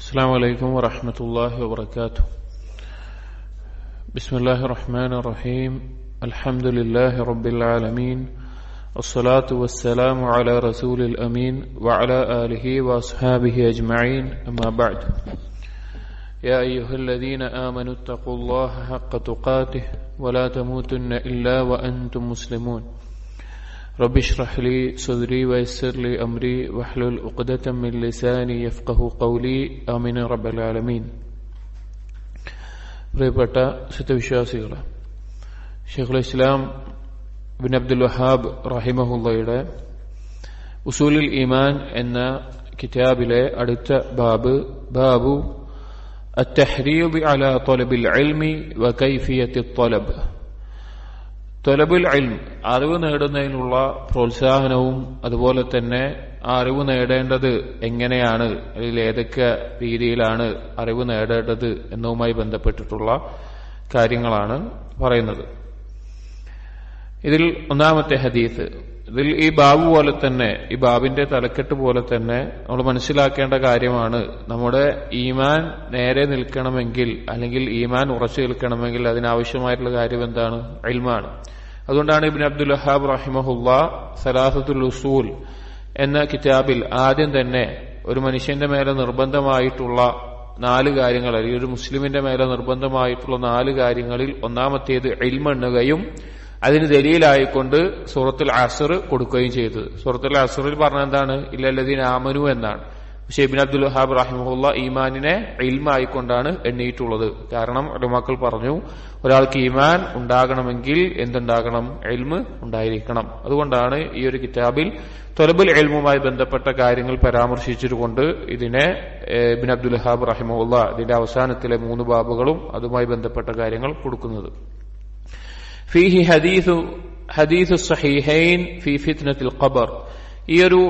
السلام عليكم ورحمة الله وبركاته. بسم الله الرحمن الرحيم. الحمد لله رب العالمين، الصلاة والسلام على رسول الأمين وعلى آله وأصحابه أجمعين، أما بعد. يا أيها الذين آمنوا اتقوا الله حق تقاته ولا تموتن إلا وأنتم مسلمون. رب اشرح لي صدري ويسر لي أمري واحلل عقدة من لساني يفقه قولي. آمين رب العالمين. പ്രിയപ്പെട്ട സത്യവിശ്വാസികളെ, ശൈഖുൽ ഇസ്ലാം ഇബ്നു അബ്ദുൽ വഹാബ് റഹിമഹുള്ളയുടെ ഉസൂലുൽ ഈമാൻ എന്ന കിതാബിലെ അടുത്ത ബാബു അത്തഹ്രീദ് അലാ ത്വലബിൽ ഇൽമി വകൈഫിയത്തി ത്വലബ്. ത്വലബുൽ ഇൽം, അറിവ് നേടുന്നതിനുള്ള പ്രോത്സാഹനവും അതുപോലെ തന്നെ ആ അറിവ് നേടേണ്ടത് എങ്ങനെയാണ്, അല്ലെങ്കിൽ ഏതൊക്കെ രീതിയിലാണ് അറിവ് നേടേണ്ടത് എന്നതുമായി ബന്ധപ്പെട്ടിട്ടുള്ള കാര്യങ്ങളാണ് പറയുന്നത്. ഇതിൽ ഒന്നാമത്തെ ഹദീസ്, ഇതിൽ ഈ ബാബു പോലെ തന്നെ, ഈ ബാബിന്റെ തലക്കെട്ട് പോലെ തന്നെ നമ്മൾ മനസ്സിലാക്കേണ്ട കാര്യമാണ്, നമ്മുടെ ഈമാൻ നേരെ നിൽക്കണമെങ്കിൽ അല്ലെങ്കിൽ ഈമാൻ ഉറച്ചു നിൽക്കണമെങ്കിൽ അതിനാവശ്യമായിട്ടുള്ള കാര്യം എന്താണ്? ഇൽമാണ്. അതുകൊണ്ടാണ് ഇബ്നു അബ്ദുൽ വഹാബ് റഹിമഹുല്ലാ സലാസത്തുൽ ഉസൂൽ എന്ന കിതാബിൽ ആദ്യം തന്നെ ഒരു മനുഷ്യന്റെ മേലെ നിർബന്ധമായിട്ടുള്ള 4 കാര്യങ്ങൾ, അല്ലെങ്കിൽ ഒരു മുസ്ലിമിന്റെ മേലെ നിർബന്ധമായിട്ടുള്ള 4 കാര്യങ്ങളിൽ ഒന്നാമത്തേത് ഇൽമ് എണ്ണുകയും അതിന് ദലീലായിക്കൊണ്ട് സൂറത്തുൽ അസ്ർ കൊടുക്കുകയും ചെയ്തത്. സൂറത്തുൽ അസ്റിൽ പറഞ്ഞ എന്താണ്? ഇല്ലല്ലദീന ആമനു എന്നാണ്. പക്ഷെ ഇബ്നു അബ്ദുൽ വഹാബ് റഹിമഹുല്ലാ ഈമാനിനെ ഇൽമായിക്കൊണ്ടാണ് എണ്ണിയിട്ടുള്ളത്. കാരണം ഉലമാക്കൾ പറഞ്ഞു, ഒരാൾക്ക് ഈമാൻ ഉണ്ടാകണമെങ്കിൽ എന്തുണ്ടാകണം? ഇൽമ് ഉണ്ടായിരിക്കണം. അതുകൊണ്ടാണ് ഈ ഒരു കിതാബിൽ ത്വലബുൽ ഇൽമുമായി ബന്ധപ്പെട്ട കാര്യങ്ങൾ പരാമർശിച്ചുകൊണ്ട് ഇതിനെ ഇബ്നു അബ്ദുൽ വഹാബ് റഹിമഹുല്ലാ ഇതിന്റെ അവസാനത്തിലെ 3 ബാബുകളും അതുമായി ബന്ധപ്പെട്ട കാര്യങ്ങൾ കൊടുക്കുന്നത്. ഫീഹി ഹദീസു സ്വഹീഹൈൻ ഫീ ഫിത്നത്തുൽ ഖബർ. ഈ ഒരു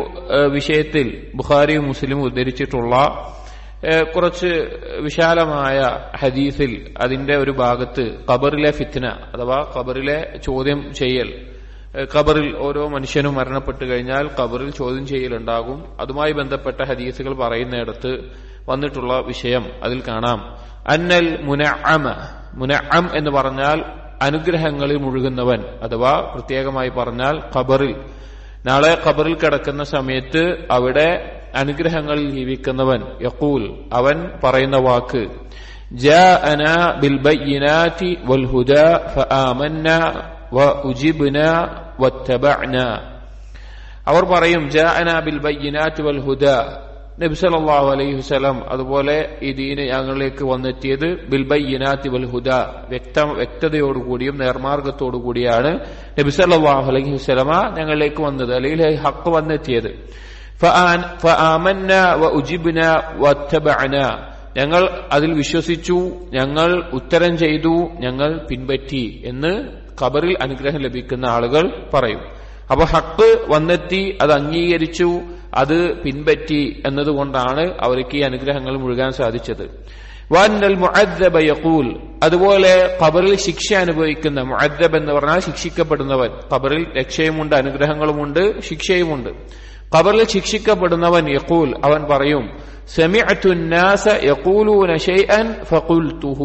വിഷയത്തിൽ ബുഖാരിയും മുസ്ലിമും ഉദ്ധരിച്ചിട്ടുള്ള കുറച്ച് വിശാലമായ ഹദീസിൽ അതിന്റെ ഒരു ഭാഗത്ത് ഖബറിലെ ഫിത്ന അഥവാ ഖബറിലെ ചോദ്യം ചെയ്യൽ, ഖബറിൽ ഓരോ മനുഷ്യനും മരണപ്പെട്ടു കഴിഞ്ഞാൽ ഖബറിൽ ചോദ്യം ചെയ്യലുണ്ടാകും, അതുമായി ബന്ധപ്പെട്ട ഹദീസുകൾ പറയുന്നിടത്ത് വന്നിട്ടുള്ള വിഷയം അതിൽ കാണാം. അന്നൽ മുനഅം എന്ന് പറഞ്ഞാൽ അനുഗ്രഹങ്ങളിൽ മുഴുകുന്നവൻ, അഥവാ പ്രത്യേകമായി പറഞ്ഞാൽ നാളെ ഖബറിൽ കിടക്കുന്ന സമയത്ത് അവിടെ അനുഗ്രഹങ്ങളിൽ ജീവിക്കുന്നവൻ, യഖൂൽ, അവൻ പറയുന്ന വാക്ക്, ജാഅനാ ബിൽ ബയ്യിനാതി വൽ ഹുദാ ഫആമന്നാ വഉജിബ്നാ വത്തബഅനാ. അവർ പറയും, ജാഅനാ ബിൽ ബയ്യിനാതി വൽ ഹുദാ, നബി സല്ലല്ലാഹു അലൈഹി വസല്ലം അതുപോലെ ഈ ദീന് ഞങ്ങളിലേക്ക് വന്നെത്തിയത് ബിൽ ബയ്യിനാതി വൽ ഹുദാ, വ്യക്തതയോടുകൂടിയും നേർമാർഗത്തോടുകൂടിയാണ് നബി സല്ലല്ലാഹു അലൈഹി വസല്ലമ ഞങ്ങളിലേക്ക് വന്നത്, അല്ലെങ്കിൽ ഹഖ് വന്നെത്തിയത്. ഫആമന്നാ വഉജിബ്നാ വത്തബഅനാ, ഞങ്ങൾ അതിൽ വിശ്വസിച്ചു, ഞങ്ങൾ ഉത്തരം ചെയ്തു, ഞങ്ങൾ പിൻപറ്റി എന്ന് ഖബറിൽ അനുഗ്രഹം ലഭിക്കുന്ന ആളുകൾ പറയും. അപ്പൊ ഹഖ് വന്നെത്തി, അത് അംഗീകരിച്ചു, അത് പിൻപറ്റി എന്നതുകൊണ്ടാണ് അവർക്ക് ഈ അനുഗ്രഹങ്ങൾ മുഴുകാൻ സാധിച്ചത്. വഅന്നൽ മുഅദ്ദബ യഖൂൽ, അതുപോലെ ഖബറിൽ ശിക്ഷ അനുഭവിക്കുന്ന, മുഅദ്ദബ് എന്ന് പറഞ്ഞാൽ ശിക്ഷിക്കപ്പെടുന്നവൻ, ഖബറിൽ രക്ഷയുമുണ്ട്, അനുഗ്രഹങ്ങളുമുണ്ട്, ശിക്ഷയുമുണ്ട്. ഖബറിൽ ശിക്ഷിക്കപ്പെടുന്നവൻ യഖൂൽ, അവൻ പറയും, സമിഅതു الناس يقولون شيئا فقلته,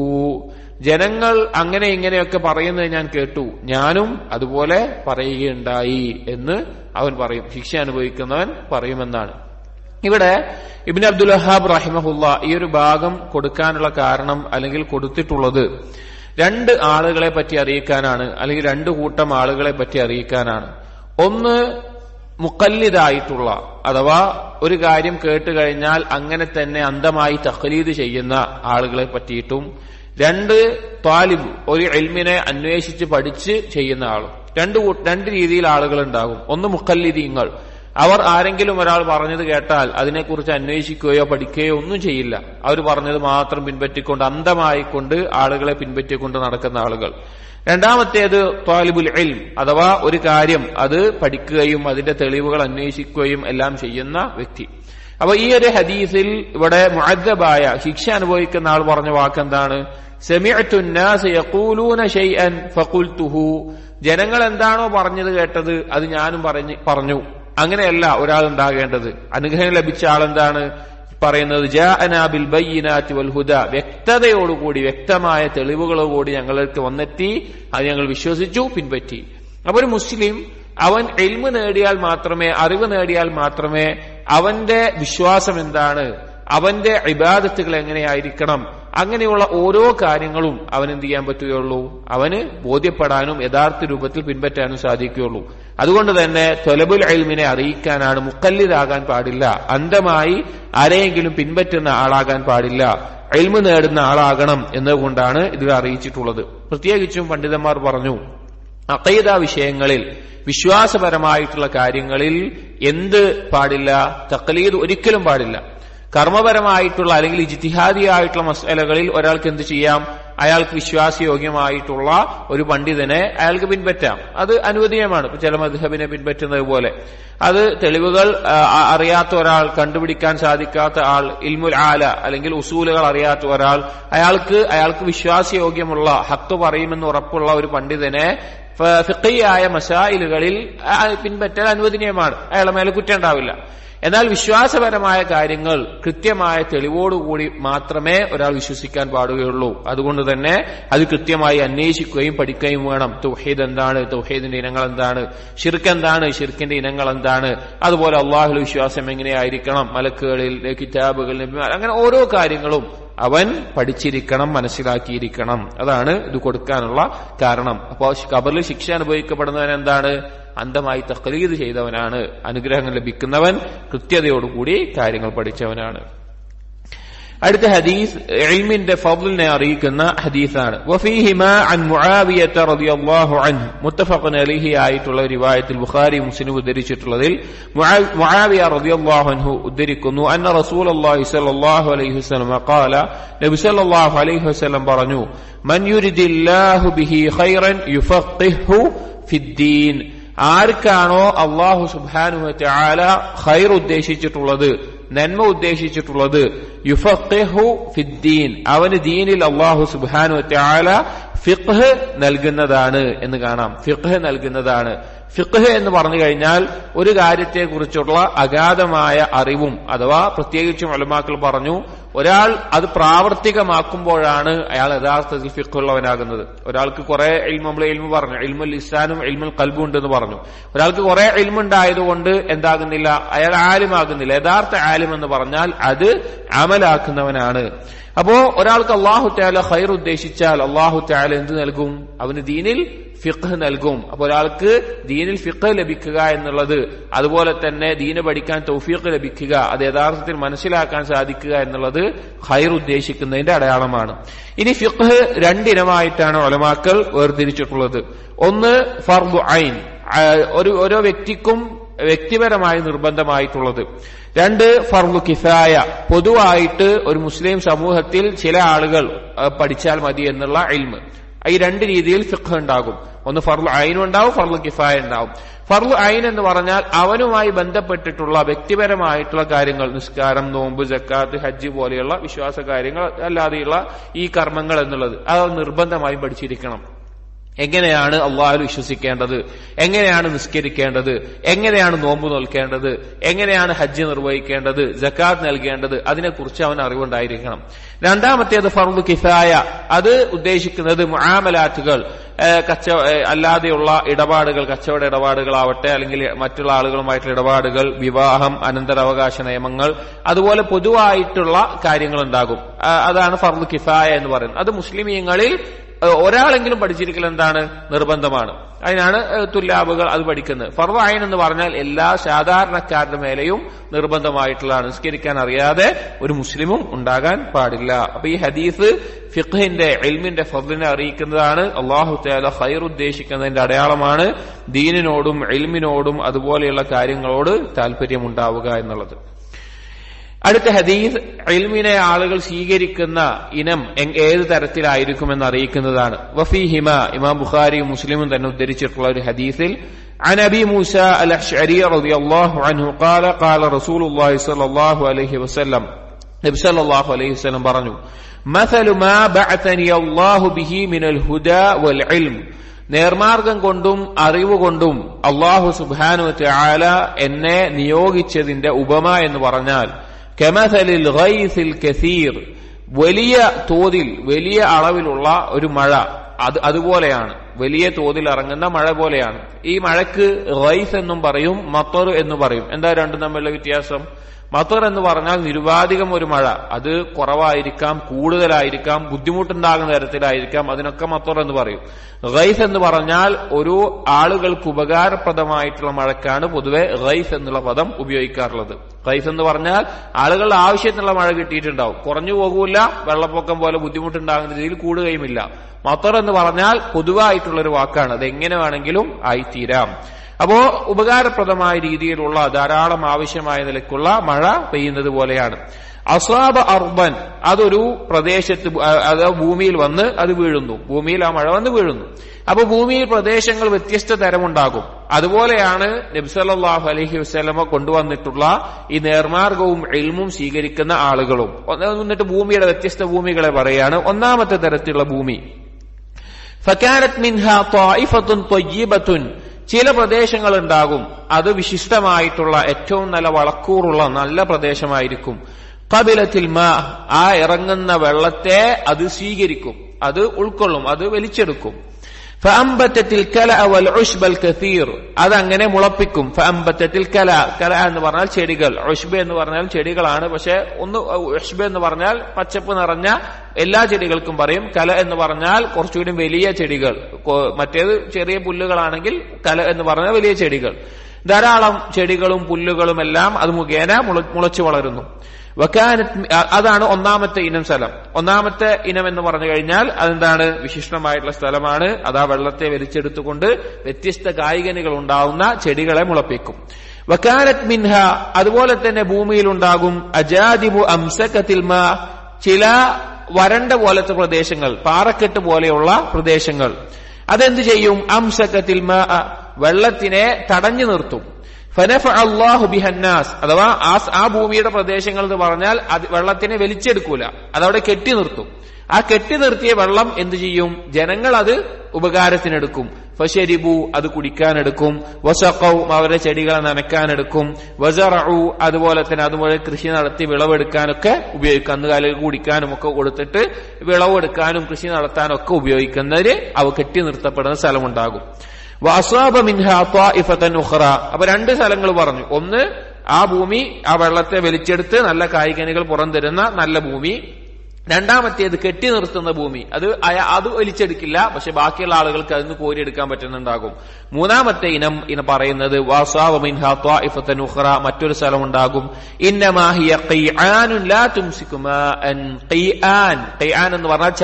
ജനങ്ങൾ അങ്ങനെ ഇങ്ങനെയൊക്കെ പറയുന്നത് ഞാൻ കേട്ടു, ഞാനും അതുപോലെ പറയുകയുണ്ടായി എന്ന് അവൻ പറയും. ശിക്ഷ അനുഭവിക്കുന്നവൻ പറയുമെന്നാണ്. ഇവിടെ ഇബ്നു അബ്ദുൽ വഹാബ് റഹിമഹുല്ലാ ഈ ഒരു ഭാഗം കൊടുക്കാനുള്ള കാരണം, അല്ലെങ്കിൽ കൊടുത്തിട്ടുള്ളത് 2 ആളുകളെ പറ്റി അറിയിക്കാനാണ്, അല്ലെങ്കിൽ 2 കൂട്ടം ആളുകളെ പറ്റി അറിയിക്കാനാണ്. ഒന്ന് മുഖല്ലിദായിട്ടുള്ള, അഥവാ ഒരു കാര്യം കേട്ട് കഴിഞ്ഞാൽ അങ്ങനെ തന്നെ അന്ധമായി തഖ്ലീദ് ചെയ്യുന്ന ആളുകളെ പറ്റിയിട്ടും, 2 ത്വാലിബ്, ഒരു ഇൽമിനെ അന്വേഷിച്ച് പഠിച്ച് ചെയ്യുന്ന ആളും. 2 രീതിയിൽ ആളുകൾ ഉണ്ടാകും. ഒന്ന് മുഖല്ലിദീങ്ങൾ, അവർ ആരെങ്കിലും ഒരാൾ പറഞ്ഞത് കേട്ടാൽ അതിനെക്കുറിച്ച് അന്വേഷിക്കുകയോ പഠിക്കുകയോ ഒന്നും ചെയ്യില്ല, അവർ പറഞ്ഞത് മാത്രം പിൻപറ്റിക്കൊണ്ട്, അന്ധമായിക്കൊണ്ട് ആളുകളെ പിൻപറ്റിക്കൊണ്ട് നടക്കുന്ന ആളുകൾ. രണ്ടാമത്തേത് ത്വാലിബുൽ ഇൽം, അഥവാ ഒരു കാര്യം അത് പഠിക്കുകയും അതിന്റെ തെളിവുകൾ അന്വേഷിക്കുകയും എല്ലാം ചെയ്യുന്ന വ്യക്തി. അപ്പൊ ഈ ഒരു ഹദീസിൽ ഇവിടെ മുഅദ്ദബായ, ശിക്ഷ അനുഭവിക്കുന്ന ആൾ പറഞ്ഞ വാക്കെന്താണ്? സമിഅതു الناس يقولون شيئا فقلته, ജനങ്ങൾ എന്താണോ പറഞ്ഞത് കേട്ടത് അത് ഞാനും പറഞ്ഞു. അങ്ങനെയല്ല ഒരാൾ ഉണ്ടാകേണ്ടത്. അനുഗ്രഹം ലഭിച്ച ആളെന്താണ്? പറയുന്നത് ജാഅനാ ബിൽ ബയ്യിനാതി വൽ ഹുദ, വ്യക്തതയോടുകൂടി വ്യക്തമായ തെളിവുകളോടുകൂടി ഞങ്ങൾക്ക് വന്നെത്തി, അത് ഞങ്ങൾ വിശ്വസിച്ചു, പിൻപറ്റി. അപ്പൊ ഒരു മുസ്ലിം അവൻ ഇൽമ് നേടിയാൽ മാത്രമേ, അറിവ് നേടിയാൽ മാത്രമേ അവന്റെ വിശ്വാസം എന്താണ്, അവന്റെ ഇബാദത്തുകൾ എങ്ങനെയായിരിക്കണം, അങ്ങനെയുള്ള ഓരോ കാര്യങ്ങളും അവൻ എന്ത് ചെയ്യാൻ പറ്റുകയുള്ളൂ, അവന് ബോധ്യപ്പെടാനും യഥാർത്ഥ രൂപത്തിൽ പിൻപറ്റാനും സാധിക്കുകയുള്ളൂ. അതുകൊണ്ട് തന്നെ ത്വലബുൽ ഇൽമിനെ അറിയിക്കാനാണ്, മുഖല്ലിദാകാൻ പാടില്ല, അന്ധമായി ആരെയെങ്കിലും പിൻപറ്റുന്ന ആളാകാൻ പാടില്ല, ഇൽമ് നേടുന്ന ആളാകണം എന്നതുകൊണ്ടാണ് ഇത് അറിയിച്ചിട്ടുള്ളത്. പ്രത്യേകിച്ചും പണ്ഡിതന്മാർ പറഞ്ഞു, അഖീദ വിഷയങ്ങളിൽ, വിശ്വാസപരമായിട്ടുള്ള കാര്യങ്ങളിൽ എന്ത് പാടില്ല, തഖ്ലീദ് ഒരിക്കലും പാടില്ല. കർമ്മപരമായിട്ടുള്ള അല്ലെങ്കിൽ ഇജ്തിഹാദിയായിട്ടുള്ള മസ്അലകളിൽ ഒരാൾക്ക് എന്ത് ചെയ്യാം, അയാൾക്ക് വിശ്വാസയോഗ്യമായിട്ടുള്ള ഒരു പണ്ഡിതനെ അയാൾക്ക് പിൻപറ്റാം, അത് അനുവദനീയമാണ്. ചില മദ്ഹബിനെ പിൻപറ്റുന്നത് പോലെ. അത് തെളിവുകൾ അറിയാത്ത ഒരാൾ, കണ്ടുപിടിക്കാൻ സാധിക്കാത്ത ആൾ, ഇൽമുൽ ആല അല്ലെങ്കിൽ ഉസൂലുകൾ അറിയാത്ത ഒരാൾ, അയാൾക്ക് വിശ്വാസയോഗ്യമുള്ള, ഹഖ് പറയുമെന്ന് ഉറപ്പുള്ള ഒരു പണ്ഡിതനെ ഫിഖഹിയായ മസായിലുകളിൽ പിൻപറ്റൽ അനുവദനീയമാണ്, അയാളുടെ മേലെ കുറ്റം ഉണ്ടാവില്ല. എന്നാൽ വിശ്വാസപരമായ കാര്യങ്ങൾ കൃത്യമായ തെളിവോടുകൂടി മാത്രമേ ഒരാൾ വിശ്വസിക്കാൻ പാടുകയുള്ളൂ. അതുകൊണ്ട് തന്നെ അത് കൃത്യമായി അന്വേഷിക്കുകയും പഠിക്കുകയും വേണം. തൗഹീദ് എന്താണ്, തൗഹീദിന്റെ ഇനങ്ങൾ എന്താണ്, ശിർക്ക് എന്താണ്, ശിർക്കിന്റെ ഇനങ്ങൾ എന്താണ്, അതുപോലെ അള്ളാഹുൽ വിശ്വാസം എങ്ങനെയായിരിക്കണം, മലക്കുകളിൽ, കിതാബുകളിൽ, അങ്ങനെ ഓരോ കാര്യങ്ങളും അവൻ പഠിച്ചിരിക്കണം, മനസ്സിലാക്കിയിരിക്കണം. അതാണ് ഇത് കൊടുക്കാനുള്ള കാരണം. അപ്പോൾ ഖബറിൽ ശിക്ഷ അനുഭവിക്കപ്പെടുന്നവൻ എന്താണ്, അന്ധമായി തഖ്ലീദ് ചെയ്തവനാണ്. അനുഗ്രഹങ്ങൾ ലഭിക്കുന്നവൻ കൃത്യതയോടുകൂടി കാര്യങ്ങൾ പഠിച്ചവനാണ്. അടുത്ത ഹദീസ് ഇൽമിന്റെ ഫദ്ലിനെ അറിയിക്കുന്ന ഹദീസാണ്. വഫീഹിമാ അൻ മുആവിയത റളിയല്ലാഹു അൻഹു, മുത്തഫഖുൻ അലൈഹി ആയിട്ടുള്ള റിവായത്തിൽ ബുഖാരി മുസ്ലിം ഉദ്ധരിച്ചിട്ടുള്ളതിൽ മുആവിയ റളിയല്ലാഹു അൻഹു ഉദ്ധരിക്കുന്നു, അന്ന റസൂലുള്ളാഹി സ്വല്ലല്ലാഹു അലൈഹി വസല്ലം ഖാല, നബി സ്വല്ലല്ലാഹു അലൈഹി വസല്ലം പറഞ്ഞു, മൻ യുരിദില്ലാഹു ബിഹി ഖൈറൻ യുഫഖിഹു ഫിദ്ദീൻ, ആർക്കാണോ അല്ലാഹു സുബ്ഹാനഹു വ തആല ഖൈർ ഉദ്ദേശിച്ചിട്ടുള്ളത്, നന്മ ഉദ്ദേശിച്ചിട്ടുള്ളത്, യുഫഖിഹു ഫിദ്ദീൻ, അവന് ദീനിൽ അല്ലാഹു സുബ്ഹാനഹു വ തആല ഫിഖ്ഹ് നൽകുന്നതാണ് എന്ന് കാണാം. ഫിഖ്ഹ് നൽകുന്നതാണ്. ഫിഖ്ഹ് എന്ന് പറഞ്ഞു കഴിഞ്ഞാൽ ഒരു കാര്യത്തെക്കുറിച്ചുള്ള അഗാധമായ അറിവും, അഥവാ പ്രത്യേകിച്ചും ഉലമാക്കൾ പറഞ്ഞു, ഒരാൾ അത് പ്രാവർത്തികമാക്കുമ്പോഴാണ് അയാൾ യഥാർത്ഥത്തിൽ ഫിഖ്ഹുള്ളവനാകുന്നത്. ഒരാൾക്ക് കുറെ നമ്മൾ ഇൽമു പറഞ്ഞു, ഇൽമുൽ ലിസാനും ഇൽമുൽ ഖൽബും ഉണ്ടെന്ന് പറഞ്ഞു. ഒരാൾക്ക് കുറെ ഇൽമുണ്ടായതുകൊണ്ട് എന്താകുന്നില്ല, അയാൾ ആലിമാകുന്നില്ല. യഥാർത്ഥ ആലിം എന്ന് പറഞ്ഞാൽ അത് അമലാക്കുന്നവനാണ്. അപ്പോ ഒരാൾക്ക് അല്ലാഹു തആല ഖൈർ ഉദ്ദേശിച്ചാൽ അല്ലാഹു തആല എന്ത് നൽകും, അവന് ദീനിൽ ഫിഖ്ഹ് നൽകും. അപ്പൊ ഒരാൾക്ക് ദീനിൽ ഫിഖ്ഹ് ലഭിക്കുക എന്നുള്ളത്, അതുപോലെ തന്നെ ദീന് പഠിക്കാൻ തൗഫീഖ് ലഭിക്കുക, അത് യഥാർത്ഥത്തിൽ മനസ്സിലാക്കാൻ സാധിക്കുക എന്നുള്ളത് ഖൈർ ഉദ്ദേശിക്കുന്നതിന്റെ അടയാളമാണ്. ഇനി ഫിഖ്ഹ് രണ്ടിനമായിട്ടാണ് ഉലമാക്കൾ വേർതിരിച്ചിട്ടുള്ളത്. ഒന്ന് ഫർദു ഐൻ, ഓരോ വ്യക്തിക്കും വ്യക്തിപരമായി നിർബന്ധമായിട്ടുള്ളത്. രണ്ട് ഫർദു കിഫായ, പൊതുവായിട്ട് ഒരു മുസ്ലിം സമൂഹത്തിൽ ചില ആളുകൾ പഠിച്ചാൽ മതി എന്നുള്ള ഇൽമ്. ഈ രണ്ട് രീതിയിൽ ഫിഖ്ഹ് ഉണ്ടാകും. ഒന്ന് ഫർളു ഐൻ ഉണ്ടാവും, ഫർളു കിഫായ ഉണ്ടാവും. ഫർളു ഐൻ എന്ന് പറഞ്ഞാൽ അവനുമായി ബന്ധപ്പെട്ടിട്ടുള്ള വ്യക്തിപരമായിട്ടുള്ള കാര്യങ്ങൾ, നിസ്കാരം, നോമ്പ്, സക്കാത്ത്, ഹജ്ജ് പോലെയുള്ള വിശ്വാസ കാര്യങ്ങൾ, അല്ലാതെയുള്ള ഈ കർമ്മങ്ങൾ എന്നുള്ളത് അത് നിർബന്ധമായും പഠിച്ചിരിക്കണം. എങ്ങനെയാണ് അള്ളാഹുവിൽ വിശ്വസിക്കേണ്ടത്, എങ്ങനെയാണ് നിസ്കരിക്കേണ്ടത്, എങ്ങനെയാണ് നോമ്പ് നോൽക്കേണ്ടത്, എങ്ങനെയാണ് ഹജ്ജ് നിർവഹിക്കേണ്ടത്, സക്കാത്ത് നൽകേണ്ടത്, അതിനെക്കുറിച്ച് അവൻ അറിവുണ്ടായിരിക്കണം. രണ്ടാമത്തേത് ഫർളു കിഫായ, അത് ഉദ്ദേശിക്കുന്നത് മുആമലാത്തുകൾ, അല്ലാതെയുള്ള ഇടപാടുകൾ, കച്ചവട ഇടപാടുകളാവട്ടെ, അല്ലെങ്കിൽ മറ്റുള്ള ആളുകളുമായിട്ടുള്ള ഇടപാടുകൾ, വിവാഹം, അനന്തരാവകാശ നിയമങ്ങൾ, അതുപോലെ പൊതുവായിട്ടുള്ള കാര്യങ്ങൾ ഉണ്ടാകും. അതാണ് ഫർളു കിഫായ എന്ന് പറയുന്നത്. അത് മുസ്ലിമീങ്ങളിൽ ഒരാളെങ്കിലും പഠിച്ചിരിക്കൽ എന്താണ്, നിർബന്ധമാണ്. അതിനാണ് തുല്ലാബുകൾ അത് പഠിക്കുന്നത്. ഫർളു ഐൻ എന്ന് പറഞ്ഞാൽ എല്ലാ സാധാരണക്കാരുടെ മേലെയും നിർബന്ധമായിട്ടുള്ളതാണ്. നിസ്കരിക്കാൻ അറിയാതെ ഒരു മുസ്ലിമും ഉണ്ടാകാൻ പാടില്ല. അപ്പൊ ഈ ഹദീസ് ഫിഖ്ഹിന്റെ ഇൽമിന്റെ ഫദ്ലിനെ അറിയിക്കുന്നതാണ്. അല്ലാഹു തആല ഖൈർ ഉദ്ദേശിക്കുന്നതിന്റെ അടയാളമാണ് ദീനിനോടും ഇൽമിനോടും അതുപോലെയുള്ള കാര്യങ്ങളോട് താല്പര്യമുണ്ടാവുക എന്നുള്ളത്. അടുത്ത ഹദീസ് ഇൽമിനെ ആളുകൾ സ്വീകരിക്കുന്ന ഇനം ഏത് തരത്തിലായിരിക്കുമെന്ന് അറിയിക്കുന്നതാണ്. വഫീഹിമ, ഇമാം ബുഖാരിയും മുസ്ലിമും തന്നെ ഉദ്ധരിച്ചിട്ടുള്ള ഒരു ഹദീസിൽ عن أبي موسى الأشعري رضي الله عنه قال قال رسول الله صلى الله عليه وسلم, നബി സല്ലല്ലാഹു അലൈഹി വസല്ലം പറഞ്ഞു, مثل ما بعثني الله به من الهدى والعلم, നേർമാർഗം കൊണ്ടും അറിവുകൊണ്ടും അല്ലാഹു സുബ്ഹാനഹു വ തആല എന്നെ നിയോഗിച്ചതിന്റെ ഉപമ എന്ന് പറഞ്ഞാൽ, കമസലിൽ ഗൈസിൽ കസീർ, വലിയ തോതിൽ വലിയ അളവിലുള്ള ഒരു മഴ അതുപോലെയാണ്, വലിയ തോതിൽ ഇറങ്ങുന്ന മഴ പോലെയാണ്. ഈ മഴയ്ക്ക് ഗൈസ് എന്നും പറയും, മത്തർ എന്ന് പറയും. എന്താ രണ്ടും തമ്മിലുള്ള വ്യത്യാസം? മത്തർ എന്ന് പറഞ്ഞാൽ നിരുപാധികം ഒരു മഴ, അത് കുറവായിരിക്കാം, കൂടുതലായിരിക്കാം, ബുദ്ധിമുട്ടുണ്ടാകുന്ന തരത്തിലായിരിക്കാം, അതിനൊക്കെ മത്തർ എന്ന് പറയും. ഗൈസ് എന്ന് പറഞ്ഞാൽ ഒരു ആളുകൾക്ക് ഉപകാരപ്രദമായിട്ടുള്ള മഴക്കാണ് പൊതുവെ ഗൈസ് എന്നുള്ള പദം ഉപയോഗിക്കാറുള്ളത്. ഗൈസ് എന്ന് പറഞ്ഞാൽ ആളുകളുടെ ആവശ്യത്തിനുള്ള മഴ കിട്ടിയിട്ടുണ്ടാവും, കുറഞ്ഞു പോകൂല, വെള്ളപ്പൊക്കം പോലെ ബുദ്ധിമുട്ടുണ്ടാകുന്ന രീതിയിൽ കൂടുകയുമില്ല. മത്തർ എന്ന് പറഞ്ഞാൽ പൊതുവായിട്ടുള്ളൊരു വാക്കാണ്, അത് എങ്ങനെ വേണമെങ്കിലും ആയിത്തീരാം. അപ്പോ ഉപകാരപ്രദമായ രീതിയിലുള്ള ധാരാളം ആവശ്യമായ നിലയ്ക്കുള്ള മഴ പെയ്യുന്നത് പോലെയാണ്. അസാബ അർബൻ, അതൊരു പ്രദേശത്ത്, അത് ഭൂമിയിൽ വന്ന് അത് വീഴുന്നു, ഭൂമിയിൽ ആ മഴ വന്ന് വീഴുന്നു. അപ്പൊ ഭൂമിയിൽ പ്രദേശങ്ങൾ വ്യത്യസ്ത തരമുണ്ടാകും. അതുപോലെയാണ് നബി സല്ലല്ലാഹു അലൈഹി വസല്ലമ കൊണ്ടുവന്നിട്ടുള്ള ഈ നേർമാർഗവും ഇൽമും സ്വീകരിക്കുന്ന ആളുകളും. എന്നിട്ട് ഭൂമിയുടെ വ്യത്യസ്ത ഭൂമികളെ പറയാണ്. ഒന്നാമത്തെ തരത്തിലുള്ള ഭൂമി, ഫകാനത് മിൻഹാ ത്വായിഫത്തുൻ ത്വയ്യിബത്തുൻ, ചില പ്രദേശങ്ങൾ ഉണ്ടാകും, അത് വിശിഷ്ടമായിട്ടുള്ള ഏറ്റവും നല്ല വളക്കൂറുള്ള നല്ല പ്രദേശമായിരിക്കും. ഖബിലത്തിൽ മാ, ആ ഇറങ്ങുന്ന വെള്ളത്തെ അത് സ്വീകരിക്കും, അത് ഉൾക്കൊള്ളും, അത് വലിച്ചെടുക്കും. ഫഅംബതത്തിൽ കലഅ വൽ ഉശ്ബൽ കസീർ, അതങ്ങനെ മുളപ്പിക്കും. ഫഅംബതത്തിൽ കല എന്ന് പറഞ്ഞാൽ ചെടികൾ, ഉശ്ബ എന്ന് പറഞ്ഞാൽ ചെടികളാണ്. പക്ഷെ ഉശ്ബ എന്ന് പറഞ്ഞാൽ പച്ചപ്പ് നിറഞ്ഞ എല്ലാ ചെടികൾക്കും പറയും. കല എന്ന് പറഞ്ഞാൽ കുറച്ചുകൂടി വലിയ ചെടികൾ, മറ്റേത് ചെറിയ പുല്ലുകളാണെങ്കിൽ കല എന്ന് പറഞ്ഞാൽ വലിയ ചെടികൾ. ധാരാളം ചെടികളും പുല്ലുകളും എല്ലാം അത് മുഖേന മുളച്ചു വളരുന്നു. അതാണ് ഒന്നാമത്തെ ഇനം സ്ഥലം. ഒന്നാമത്തെ ഇനം എന്ന് പറഞ്ഞു കഴിഞ്ഞാൽ അതെന്താണ്? വിശിഷ്ടമായിട്ടുള്ള സ്ഥലമാണ്. അതാ വെള്ളത്തെ വലിച്ചെടുത്തുകൊണ്ട് വ്യത്യസ്ത കായ്കനികൾ ഉണ്ടാവുന്ന ചെടികളെ മുളപ്പിക്കും. വകാനത് മിൻഹ, അതുപോലെ തന്നെ ഭൂമിയിലുണ്ടാകും അജാദിബു അംസകത്തിൽ മാ, ചില വരണ്ട പോലത്തെ പ്രദേശങ്ങൾ, പാറക്കെട്ട് പോലെയുള്ള പ്രദേശങ്ങൾ. അതെന്ത് ചെയ്യും? അംസകത്തിൽ മാ, വെള്ളത്തിനെ തടഞ്ഞു നിർത്തും. ഫനഫഅ അല്ലാഹു ബിഹന്നാസ്, അഥവാ ആ ഭൂമിയുടെ പ്രദേശങ്ങൾ എന്ന് പറഞ്ഞാൽ അത് വെള്ളത്തിനെ വലിച്ചെടുക്കൂല, അതവിടെ കെട്ടി നിർത്തും. ആ കെട്ടി നിർത്തിയ വെള്ളം എന്ത് ചെയ്യും? ജനങ്ങൾ അത് ഉപകാരത്തിനെടുക്കും. ഫശരിബു, അത് കുടിക്കാനെടുക്കും. വസഖൗ, അവരുടെ ചെടികളെ നനയ്ക്കാനെടുക്കും. വസറഉ, അതുപോലെ തന്നെ അതുപോലെ കൃഷി നടത്തി വിളവെടുക്കാനൊക്കെ ഉപയോഗിക്കും. കന്നുകാലികൾ കുടിക്കാനും ഒക്കെ കൊടുത്തിട്ട് വിളവെടുക്കാനും കൃഷി നടത്താനും ഒക്കെ ഉപയോഗിക്കുന്നതിന് അവ കെട്ടി നിർത്തപ്പെടുന്ന സ്ഥലമുണ്ടാകും. വഅസാബ മിൻഹാ ത്വായിഫതൻ ഉഖറ, അപ്പൊ രണ്ട് സ്ഥലങ്ങൾ പറഞ്ഞു. ഒന്ന്, ആ ഭൂമി ആ വെള്ളത്തെ വലിച്ചെടുത്ത് നല്ല കായ്കനികൾ പുറംതരുന്ന നല്ല ഭൂമി. രണ്ടാമത്തേത് കെട്ടി നിർത്തുന്ന ഭൂമി, അത് വലിച്ചെടുക്കില്ല, പക്ഷെ ബാക്കിയുള്ള ആളുകൾക്ക് അതിന് കോരിയെടുക്കാൻ പറ്റുന്നുണ്ടാകും. മൂന്നാമത്തെ ഇനം പറയുന്നത് വഅസാബ മിൻഹാ ത്വായിഫതൻ ഉഖറ, മറ്റൊരു സ്ഥലം ഉണ്ടാകും. ഇന്നമാ ഹിയ ഖിആനുൻ ലാ തുംസികു മാഅൻ. ഖിആൻ എന്ന് പറഞ്ഞാൽ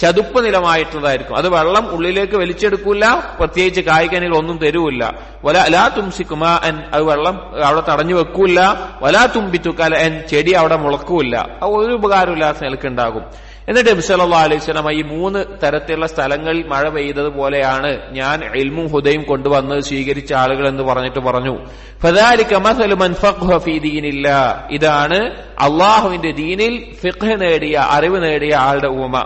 ചതുപ്പ് നിലമായിട്ടുള്ളതായിരിക്കും. അത് വെള്ളം ഉള്ളിലേക്ക് വലിച്ചെടുക്കൂല, പ്രത്യേകിച്ച് കായ്കനികൾ ഒന്നും തരൂല്ല. വലാ തുംസികു മാഅൻ, അത് വെള്ളം അവിടെ തടഞ്ഞു വെക്കൂല. വലാ തുംബിതു കലഅൻ, ചെടി അവിടെ മുളക്കൂല. അത് ഒരു ഉപകാരമില്ലാത്ത നിലക്കുണ്ടാകും. എന്നിട്ട് നബി സല്ലല്ലാഹു അലൈഹി വസല്ലം ഈ മൂന്ന് തരത്തിലുള്ള സ്ഥലങ്ങളിൽ മഴ പെയ്തത് പോലെയാണ് ഞാൻ ഇൽമും ഹുദയും കൊണ്ടുവന്ന് സ്വീകരിച്ച ആളുകൾ എന്ന് പറഞ്ഞിട്ട് പറഞ്ഞു. ഫദാലിക മസലു മൻ ഫഖഹ ഫീ ദീനില്ലാ, ഇതാണ് അല്ലാഹുവിന്റെ ദീനിൽ ഫിഖ് നേടിയ, അറിവ് നേടിയ ആളുടെ ഉപമ.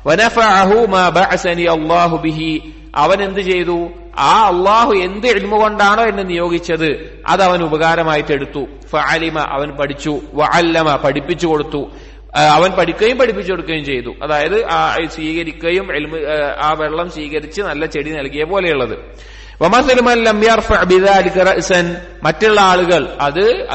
വനഫഅഹു മാ ബഅസനി അല്ലാഹു ബിഹി, അവൻ എന്ത് ചെയ്തു? ആ അള്ളാഹു എന്ത് ഇൽമു കൊണ്ടാണോ എന്നെ നിയോഗിച്ചത് അത് അവൻ ഉപകാരമായിട്ട് എടുത്തു. ഫഅലിമ, അവൻ പഠിച്ചു. വഅല്ലമ, പഠിപ്പിച്ചു കൊടുത്തു. അവൻ പഠിക്കുകയും പഠിപ്പിച്ചു കൊടുക്കുകയും ചെയ്തു. അതായത് സ്വീകരിക്കുകയും ആ വെള്ളം സ്വീകരിച്ച് നല്ല ചെടി നൽകിയ പോലെയുള്ളത്. മറ്റുള്ള ആളുകൾ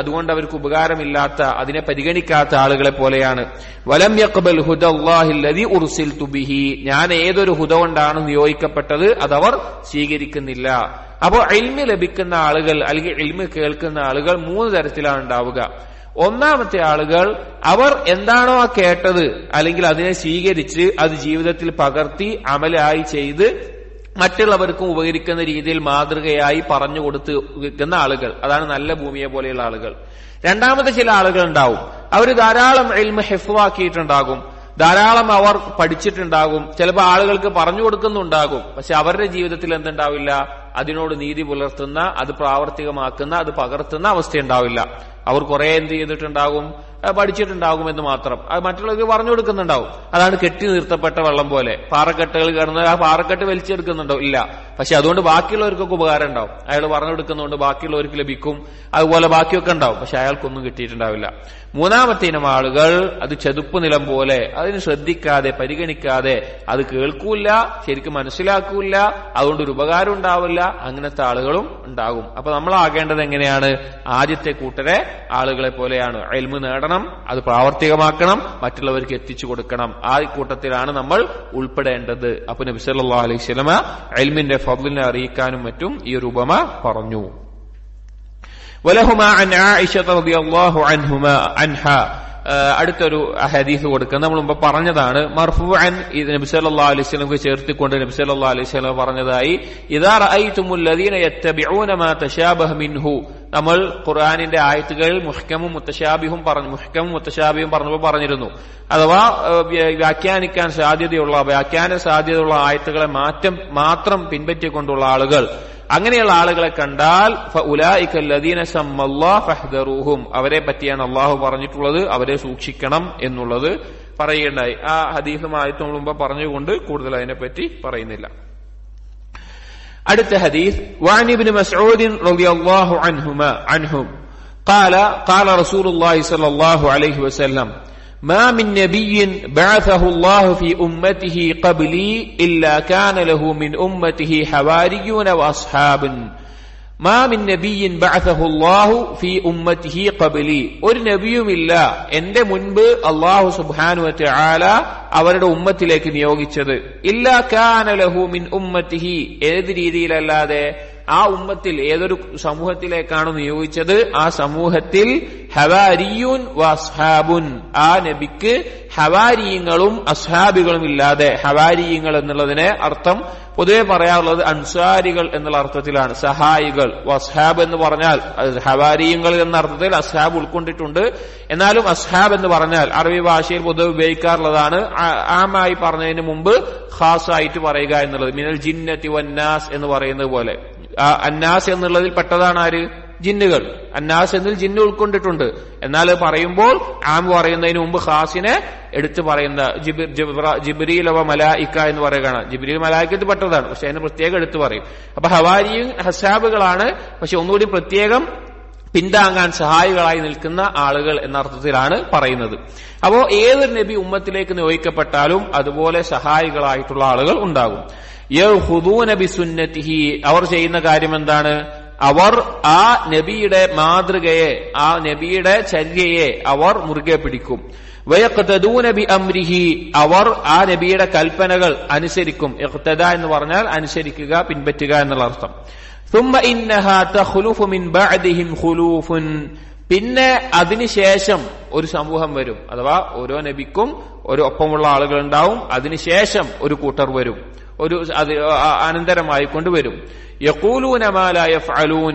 അതുകൊണ്ട് അവർക്ക് ഉപകാരമില്ലാത്ത, അതിനെ പരിഗണിക്കാത്ത ആളുകളെ പോലെയാണ്. വലം യഖ്ബൽ ഹുദല്ലാഹി അല്ലദീ ഉർസിൽതു ബിഹി, ഞാൻ ഏതൊരു ഹുദ കൊണ്ടാണ് നിയോഗിക്കപ്പെട്ടത് അതവർ സ്വീകരിക്കുന്നില്ല. അപ്പോൾ ഇൽമ് ലഭിക്കുന്ന ആളുകൾ അല്ലെങ്കിൽ ഇൽമ് കേൾക്കുന്ന ആളുകൾ മൂന്ന് തരത്തിലാണ് ഉണ്ടാവുക. ഒന്നാമത്തെ ആളുകൾ, അവർ എന്താണോ കേട്ടത് അല്ലെങ്കിൽ അതിനെ സ്വീകരിച്ച് അത് ജീവിതത്തിൽ പകർത്തി അമലായി ചെയ്ത് മറ്റുള്ളവർക്കും ഉപകരിക്കുന്ന രീതിയിൽ മാതൃകയായി പറഞ്ഞു കൊടുക്കുന്ന ആളുകൾ, അതാണ് നല്ല ഭൂമിയെ പോലെയുള്ള ആളുകൾ. രണ്ടാമത്തെ ചില ആളുകൾ ഉണ്ടാവും, അവർ ധാരാളം ഇൽമ് ഹിഫ്ളാക്കിയിട്ടുണ്ടാകും, ധാരാളം അവർ പഠിച്ചിട്ടുണ്ടാകും, ചിലപ്പോൾ ആളുകൾക്ക് പറഞ്ഞു കൊടുക്കുന്നുണ്ടാകും. പക്ഷെ അവരുടെ ജീവിതത്തിൽ എന്തുണ്ടാവില്ല? അതിനോട് നീതി പുലർത്തുന്ന, അത് പ്രാവർത്തികമാക്കുന്ന, അത് പകർത്തുന്ന അവസ്ഥയുണ്ടാവില്ല. അവർ കുറെ എന്ത് ചെയ്തിട്ടുണ്ടാകും? പഠിച്ചിട്ടുണ്ടാകുമെന്ന് മാത്രം. അത് മറ്റുള്ളവർക്ക് പറഞ്ഞു കൊടുക്കുന്നുണ്ടാവും. അതാണ് കെട്ടി നിർത്തപ്പെട്ട വെള്ളം പോലെ. പാറക്കെട്ടുകൾ കിടന്ന് ആ പാറക്കെട്ട് വലിച്ചെടുക്കുന്നുണ്ടോ? ഇല്ല. പക്ഷെ അതുകൊണ്ട് ബാക്കിയുള്ളവർക്കൊക്കെ ഉപകാരം ഉണ്ടാവും. അയാൾ പറഞ്ഞു കൊടുക്കുന്നതുകൊണ്ട് ബാക്കിയുള്ളവർക്ക് ലഭിക്കും. അതുപോലെ ബാക്കിയൊക്കെ ഉണ്ടാവും. പക്ഷെ അയാൾക്കൊന്നും കിട്ടിയിട്ടുണ്ടാവില്ല. മൂന്നാമത്തെ ഇനം ആളുകൾ അത് ചെതുപ്പ് നിലം പോലെ അതിന് ശ്രദ്ധിക്കാതെ പരിഗണിക്കാതെ അത് കേൾക്കൂല, ശരിക്കും മനസ്സിലാക്കൂല, അതുകൊണ്ടൊരു ഉപകാരം ഉണ്ടാവില്ല. അങ്ങനത്തെ ആളുകളും ഉണ്ടാകും. അപ്പൊ നമ്മളാകേണ്ടത് എങ്ങനെയാണ്? ആദ്യത്തെ കൂട്ടരെ ആളുകളെ പോലെയാണ്. ഇൽമ് നേടണം, അത് പ്രാവർത്തികമാക്കണം, മറ്റുള്ളവർക്ക് എത്തിച്ചു കൊടുക്കണം. ആ കൂട്ടത്തിലാണ് നമ്മൾ ഉൾപ്പെടേണ്ടത്. അപ്പൊ നബി സല്ലല്ലാഹു അലൈഹി വസല്ലമ ഇൽമിന്റെ ഫദ്ലിനെ അറിയിക്കാനും മറ്റും ഈ ഒരു ഉപമ പറഞ്ഞു. വലഹുമാ അൻ ആയിഷ റളിയല്ലാഹു അൻഹാ അടുത്തൊരു ഹദീസ് കൊടുക്കുന്നത് നമ്മൾ മുമ്പ് പറഞ്ഞതാണ്. മർഫൂഅൻ നബി സല്ലല്ലാഹു അലൈഹി വസല്ലമക്ക് ചേർത്തിക്കൊണ്ട് നബി സല്ലല്ലാഹു അലൈഹി വസല്ലം പറഞ്ഞതായി, ഇദാ റഅയ്തുമുൽ ലദീന യത്തബിഊന മാ തശാബഹ മിൻഹു. നമ്മൾ ഖുർആനിന്റെ ആയത്തുകളിൽ മുഹ്കമും മുത്തശാബിഹും പറഞ്ഞപ്പോൾ പറഞ്ഞിരുന്നു. അഥവാ വ്യാഖ്യാന സാധ്യതയുള്ള ആയത്തുകളെ മാത്രം പിൻപറ്റിക്കൊണ്ടുള്ള ആളുകൾ, അങ്ങനെയുള്ള ആളുകളെ കണ്ടാൽ ഫഉലൈക അല്ലദീന സമ്മല്ലാഹു ഫഹ്ദറൂഹും, അവരെ പറ്റിയാണ് അള്ളാഹു പറഞ്ഞിട്ടുള്ളത്, അവരെ സൂക്ഷിക്കണം എന്നുള്ളത് പറയുകയുണ്ടായി. ആ ഹദീസും ആയത്തും മുമ്പ് പറഞ്ഞുകൊണ്ട് കൂടുതൽ അതിനെപ്പറ്റി പറയുന്നില്ല. അടുത്ത ഹദീസ് വഅൻ ഇബ്നു മസ്ഊദ് റളിയല്ലാഹു അൻഹു قال رسول الله صلى الله عليه وسلم ما من نبي بعثه الله في أمته قبلي إلا كان له من أمته حواريون وأصحاب. മാ മിൻ നബിയ്യിൻ ബഅസഹു അല്ലാഹു ഫീ ഉമ്മത്തിഹി ഖബ്ലി. ഒരു നബിയുമില്ല എന്റെ മുൻപ് അല്ലാഹു സുബ്ഹാനഹു വ തആല അവരുടെ ഉമ്മത്തിലേക്ക് നിയോഗിച്ചത്. ഇല്ലാ കാന ലഹു മിൻ ഉമ്മത്തിഹി, ഏത് രീതിയിലല്ലാതെ ആ ഉമ്മത്തിൽ ഏതൊരു സമൂഹത്തിലേക്കാണ് നിയോഗിച്ചത്, ആ സമൂഹത്തിൽ ഹവാരിയൂൻ വ അസ്ഹാബുൻ, ആ നബിക്ക് ഹവാരിയങ്ങളും അസ്ഹാബികളും ഇല്ലാതെ. ഹവാരിയങ്ങൾ എന്നുള്ളതിനെ അർത്ഥം പൊതുവെ പറയാറുള്ളത് അൻസാരികൾ എന്നുള്ള അർത്ഥത്തിലാണ്, സഹായികൾ. അസ്ഹാബ് എന്ന് പറഞ്ഞാൽ ഹവാരിയങ്ങൾ എന്ന അർത്ഥത്തിൽ അസ്ഹാബ് ഉൾക്കൊണ്ടിട്ടുണ്ട്. എന്നാലും അസ്ഹാബ് എന്ന് പറഞ്ഞാൽ അറബി ഭാഷയിൽ പൊതുവെ ഉപയോഗിക്കാറുള്ളതാണ്. ആമായി പറഞ്ഞതിന് മുമ്പ് ഖാസായിട്ട് പറയുക എന്നുള്ളത്. മിനൽ ജിന്നത്തി വന്നാസ് എന്ന് പറയുന്നത് പോലെ. അന്നാസ് എന്നുള്ളതിൽ പെട്ടതാണ് ആര്? ജിന്നുകൾ. അന്നാസ് എന്നിൽ ജിന്ന് ഉൾക്കൊണ്ടിട്ടുണ്ട്. എന്നാൽ പറയുമ്പോൾ ആം പറയുന്നതിന് മുമ്പ് ഖാസിനെ എടുത്തു പറയുന്ന ജിബ്രീൽ വ മലായിക്ക എന്ന് പറയുകയാണ്. ജിബ്രീൽ മലായിക്കത്ത് പെട്ടതാണ്, പക്ഷെ അതിന് പ്രത്യേകം എടുത്തു പറയും. അപ്പൊ ഹവാരിയും ഹസാബുകളാണ്, പക്ഷെ ഒന്നുകൂടി പ്രത്യേകം പിന്താങ്ങാൻ സഹായികളായി നിൽക്കുന്ന ആളുകൾ എന്ന അർത്ഥത്തിലാണ് പറയുന്നത്. അപ്പോ ഏതൊരു നബി ഉമ്മത്തിലേക്ക് നിയോഗിക്കപ്പെട്ടാലും അതുപോലെ സഹായികളായിട്ടുള്ള ആളുകൾ ഉണ്ടാകും. യഖുദൂന ബിസുന്നതിഹി, അവർ ചെയ്യുന്ന കാര്യം എന്താണ്? അവർ ആ നബിയുടെ മാതൃകയെ, ആ നബിയുടെ ചര്യയെ അവർ മുറുകെ പിടിക്കും. വയഖ്തദൂന ബിഅംരിഹി, അവർ ആ നബിയുടെ കൽപ്പനകൾ അനുസരിക്കും. ഇഖ്തദ എന്ന് പറഞ്ഞാൽ അനുസരിക്കുക, പിൻപറ്റുക എന്നുള്ള അർത്ഥം. ثم إنها تخلف من بعدهم خلوف, പിന്നെ അതിനുശേഷം ഒരു സമൂഹം വരും. അഥവാ ഓരോ നബിക്കും ഒരു ഒപ്പമുള്ള ആളുകൾ ഉണ്ടാവും. അതിനുശേഷം ഒരു കൂട്ടർ വരും, ഒരു അനന്തരമായി കൊണ്ടുവരും. യഖൂലൂന മാ ലാ യഫ്അലൂൻ,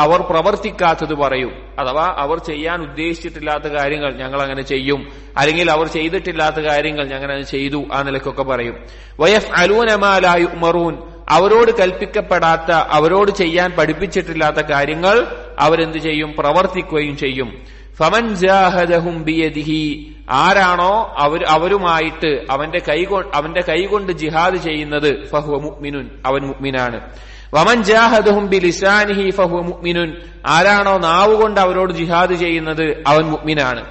അവർ പ്രവർത്തിക്കാത്തത് പറയും. അഥവാ അവർ ചെയ്യാൻ ഉദ്ദേശിച്ചിട്ടില്ലാത്ത കാര്യങ്ങൾ ഞങ്ങൾ അങ്ങനെ ചെയ്യും, അല്ലെങ്കിൽ അവർ ചെയ്തിട്ടില്ലാത്ത കാര്യങ്ങൾ ഞങ്ങൾ അങ്ങനെ ചെയ്തു, ആ നിലക്കൊക്കെ പറയും. വയഫ്അലൂന മാ ലാ യുഅ്മറൂൻ, അവരോട് കൽപ്പിക്കപ്പെടാത്ത, അവരോട് ചെയ്യാൻ പഠിപ്പിച്ചിട്ടില്ലാത്ത കാര്യങ്ങൾ അവരെന്ത് ചെയ്യും? പ്രവർത്തിക്കുകയും ചെയ്യും. ഫമൻ ജാഹദഹും ബിയദിഹി, ആരാണോ അവരുമായിട്ട് അവന്റെ കൈകൊണ്ട് ജിഹാദ് ചെയ്യുന്നത്, ഫഹുവ മുഅ്മിനുൻ, അവൻ മുഅ്മിനാണ്. വമൻ ജാഹദഹും ബിലിസാനിഹി ഫഹുവ മുഅ്മിനുൻ, ആരാണോ നാവുകൊണ്ട് അവരോട് ജിഹാദ് ചെയ്യുന്നത് അവൻ മുഅ്മിനാണ്.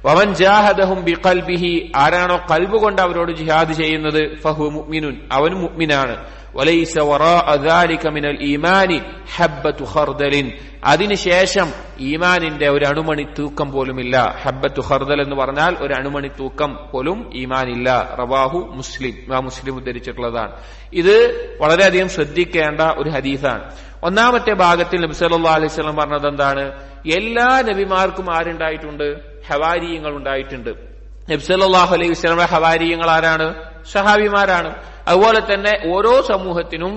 വമൻ ജാഹദഹും ബിഖൽബിഹി, ആരാണോ ഖൽബ് കൊണ്ട് അവരോട് ജിഹാദ് ചെയ്യുന്നത്, ഫഹുവ മുഅ്മിനുൻ, അവൻ മുഅ്മിനാണ്. വലൈസ വറാഅ ദാലിക മിനൽ ഈമാനി ഹബ്ബത്തു ഖർദലിൻ, അതിനുശേഷം ഈമാനിന്റെ ഒരു അണുമണി തൂക്കം പോലുമില്ല. ഹബ്ബത്തു ഖർദൽ എന്ന് പറഞ്ഞാൽ ഒരു അണുമണി തൂക്കം പോലും ഈമാനില്ല. റവാഹു മുസ്ലിം, മുസ്ലിം ഉദ്ധരിച്ചിട്ടുള്ളതാണ്. ഇത് വളരെയധികം ശ്രദ്ധിക്കേണ്ട ഒരു ഹദീസാണ്. ഒന്നാമത്തെ ഭാഗത്തിൽ നബി സല്ലല്ലാഹു അലൈഹി വസല്ലം പറഞ്ഞത് എന്താണ്? എല്ലാ നബിമാർക്കും ആരുണ്ടായിട്ടുണ്ട്? ഹവാരിയങ്ങൾ ഉണ്ടായിട്ടുണ്ട്. നബി സല്ലല്ലാഹു അലൈഹി വസല്ലമയുടെ ഹവാരിയങ്ങൾ ആരാണ്? സഹാബിമാരാണ്. അതുപോലെ തന്നെ ഓരോ സമൂഹത്തിനും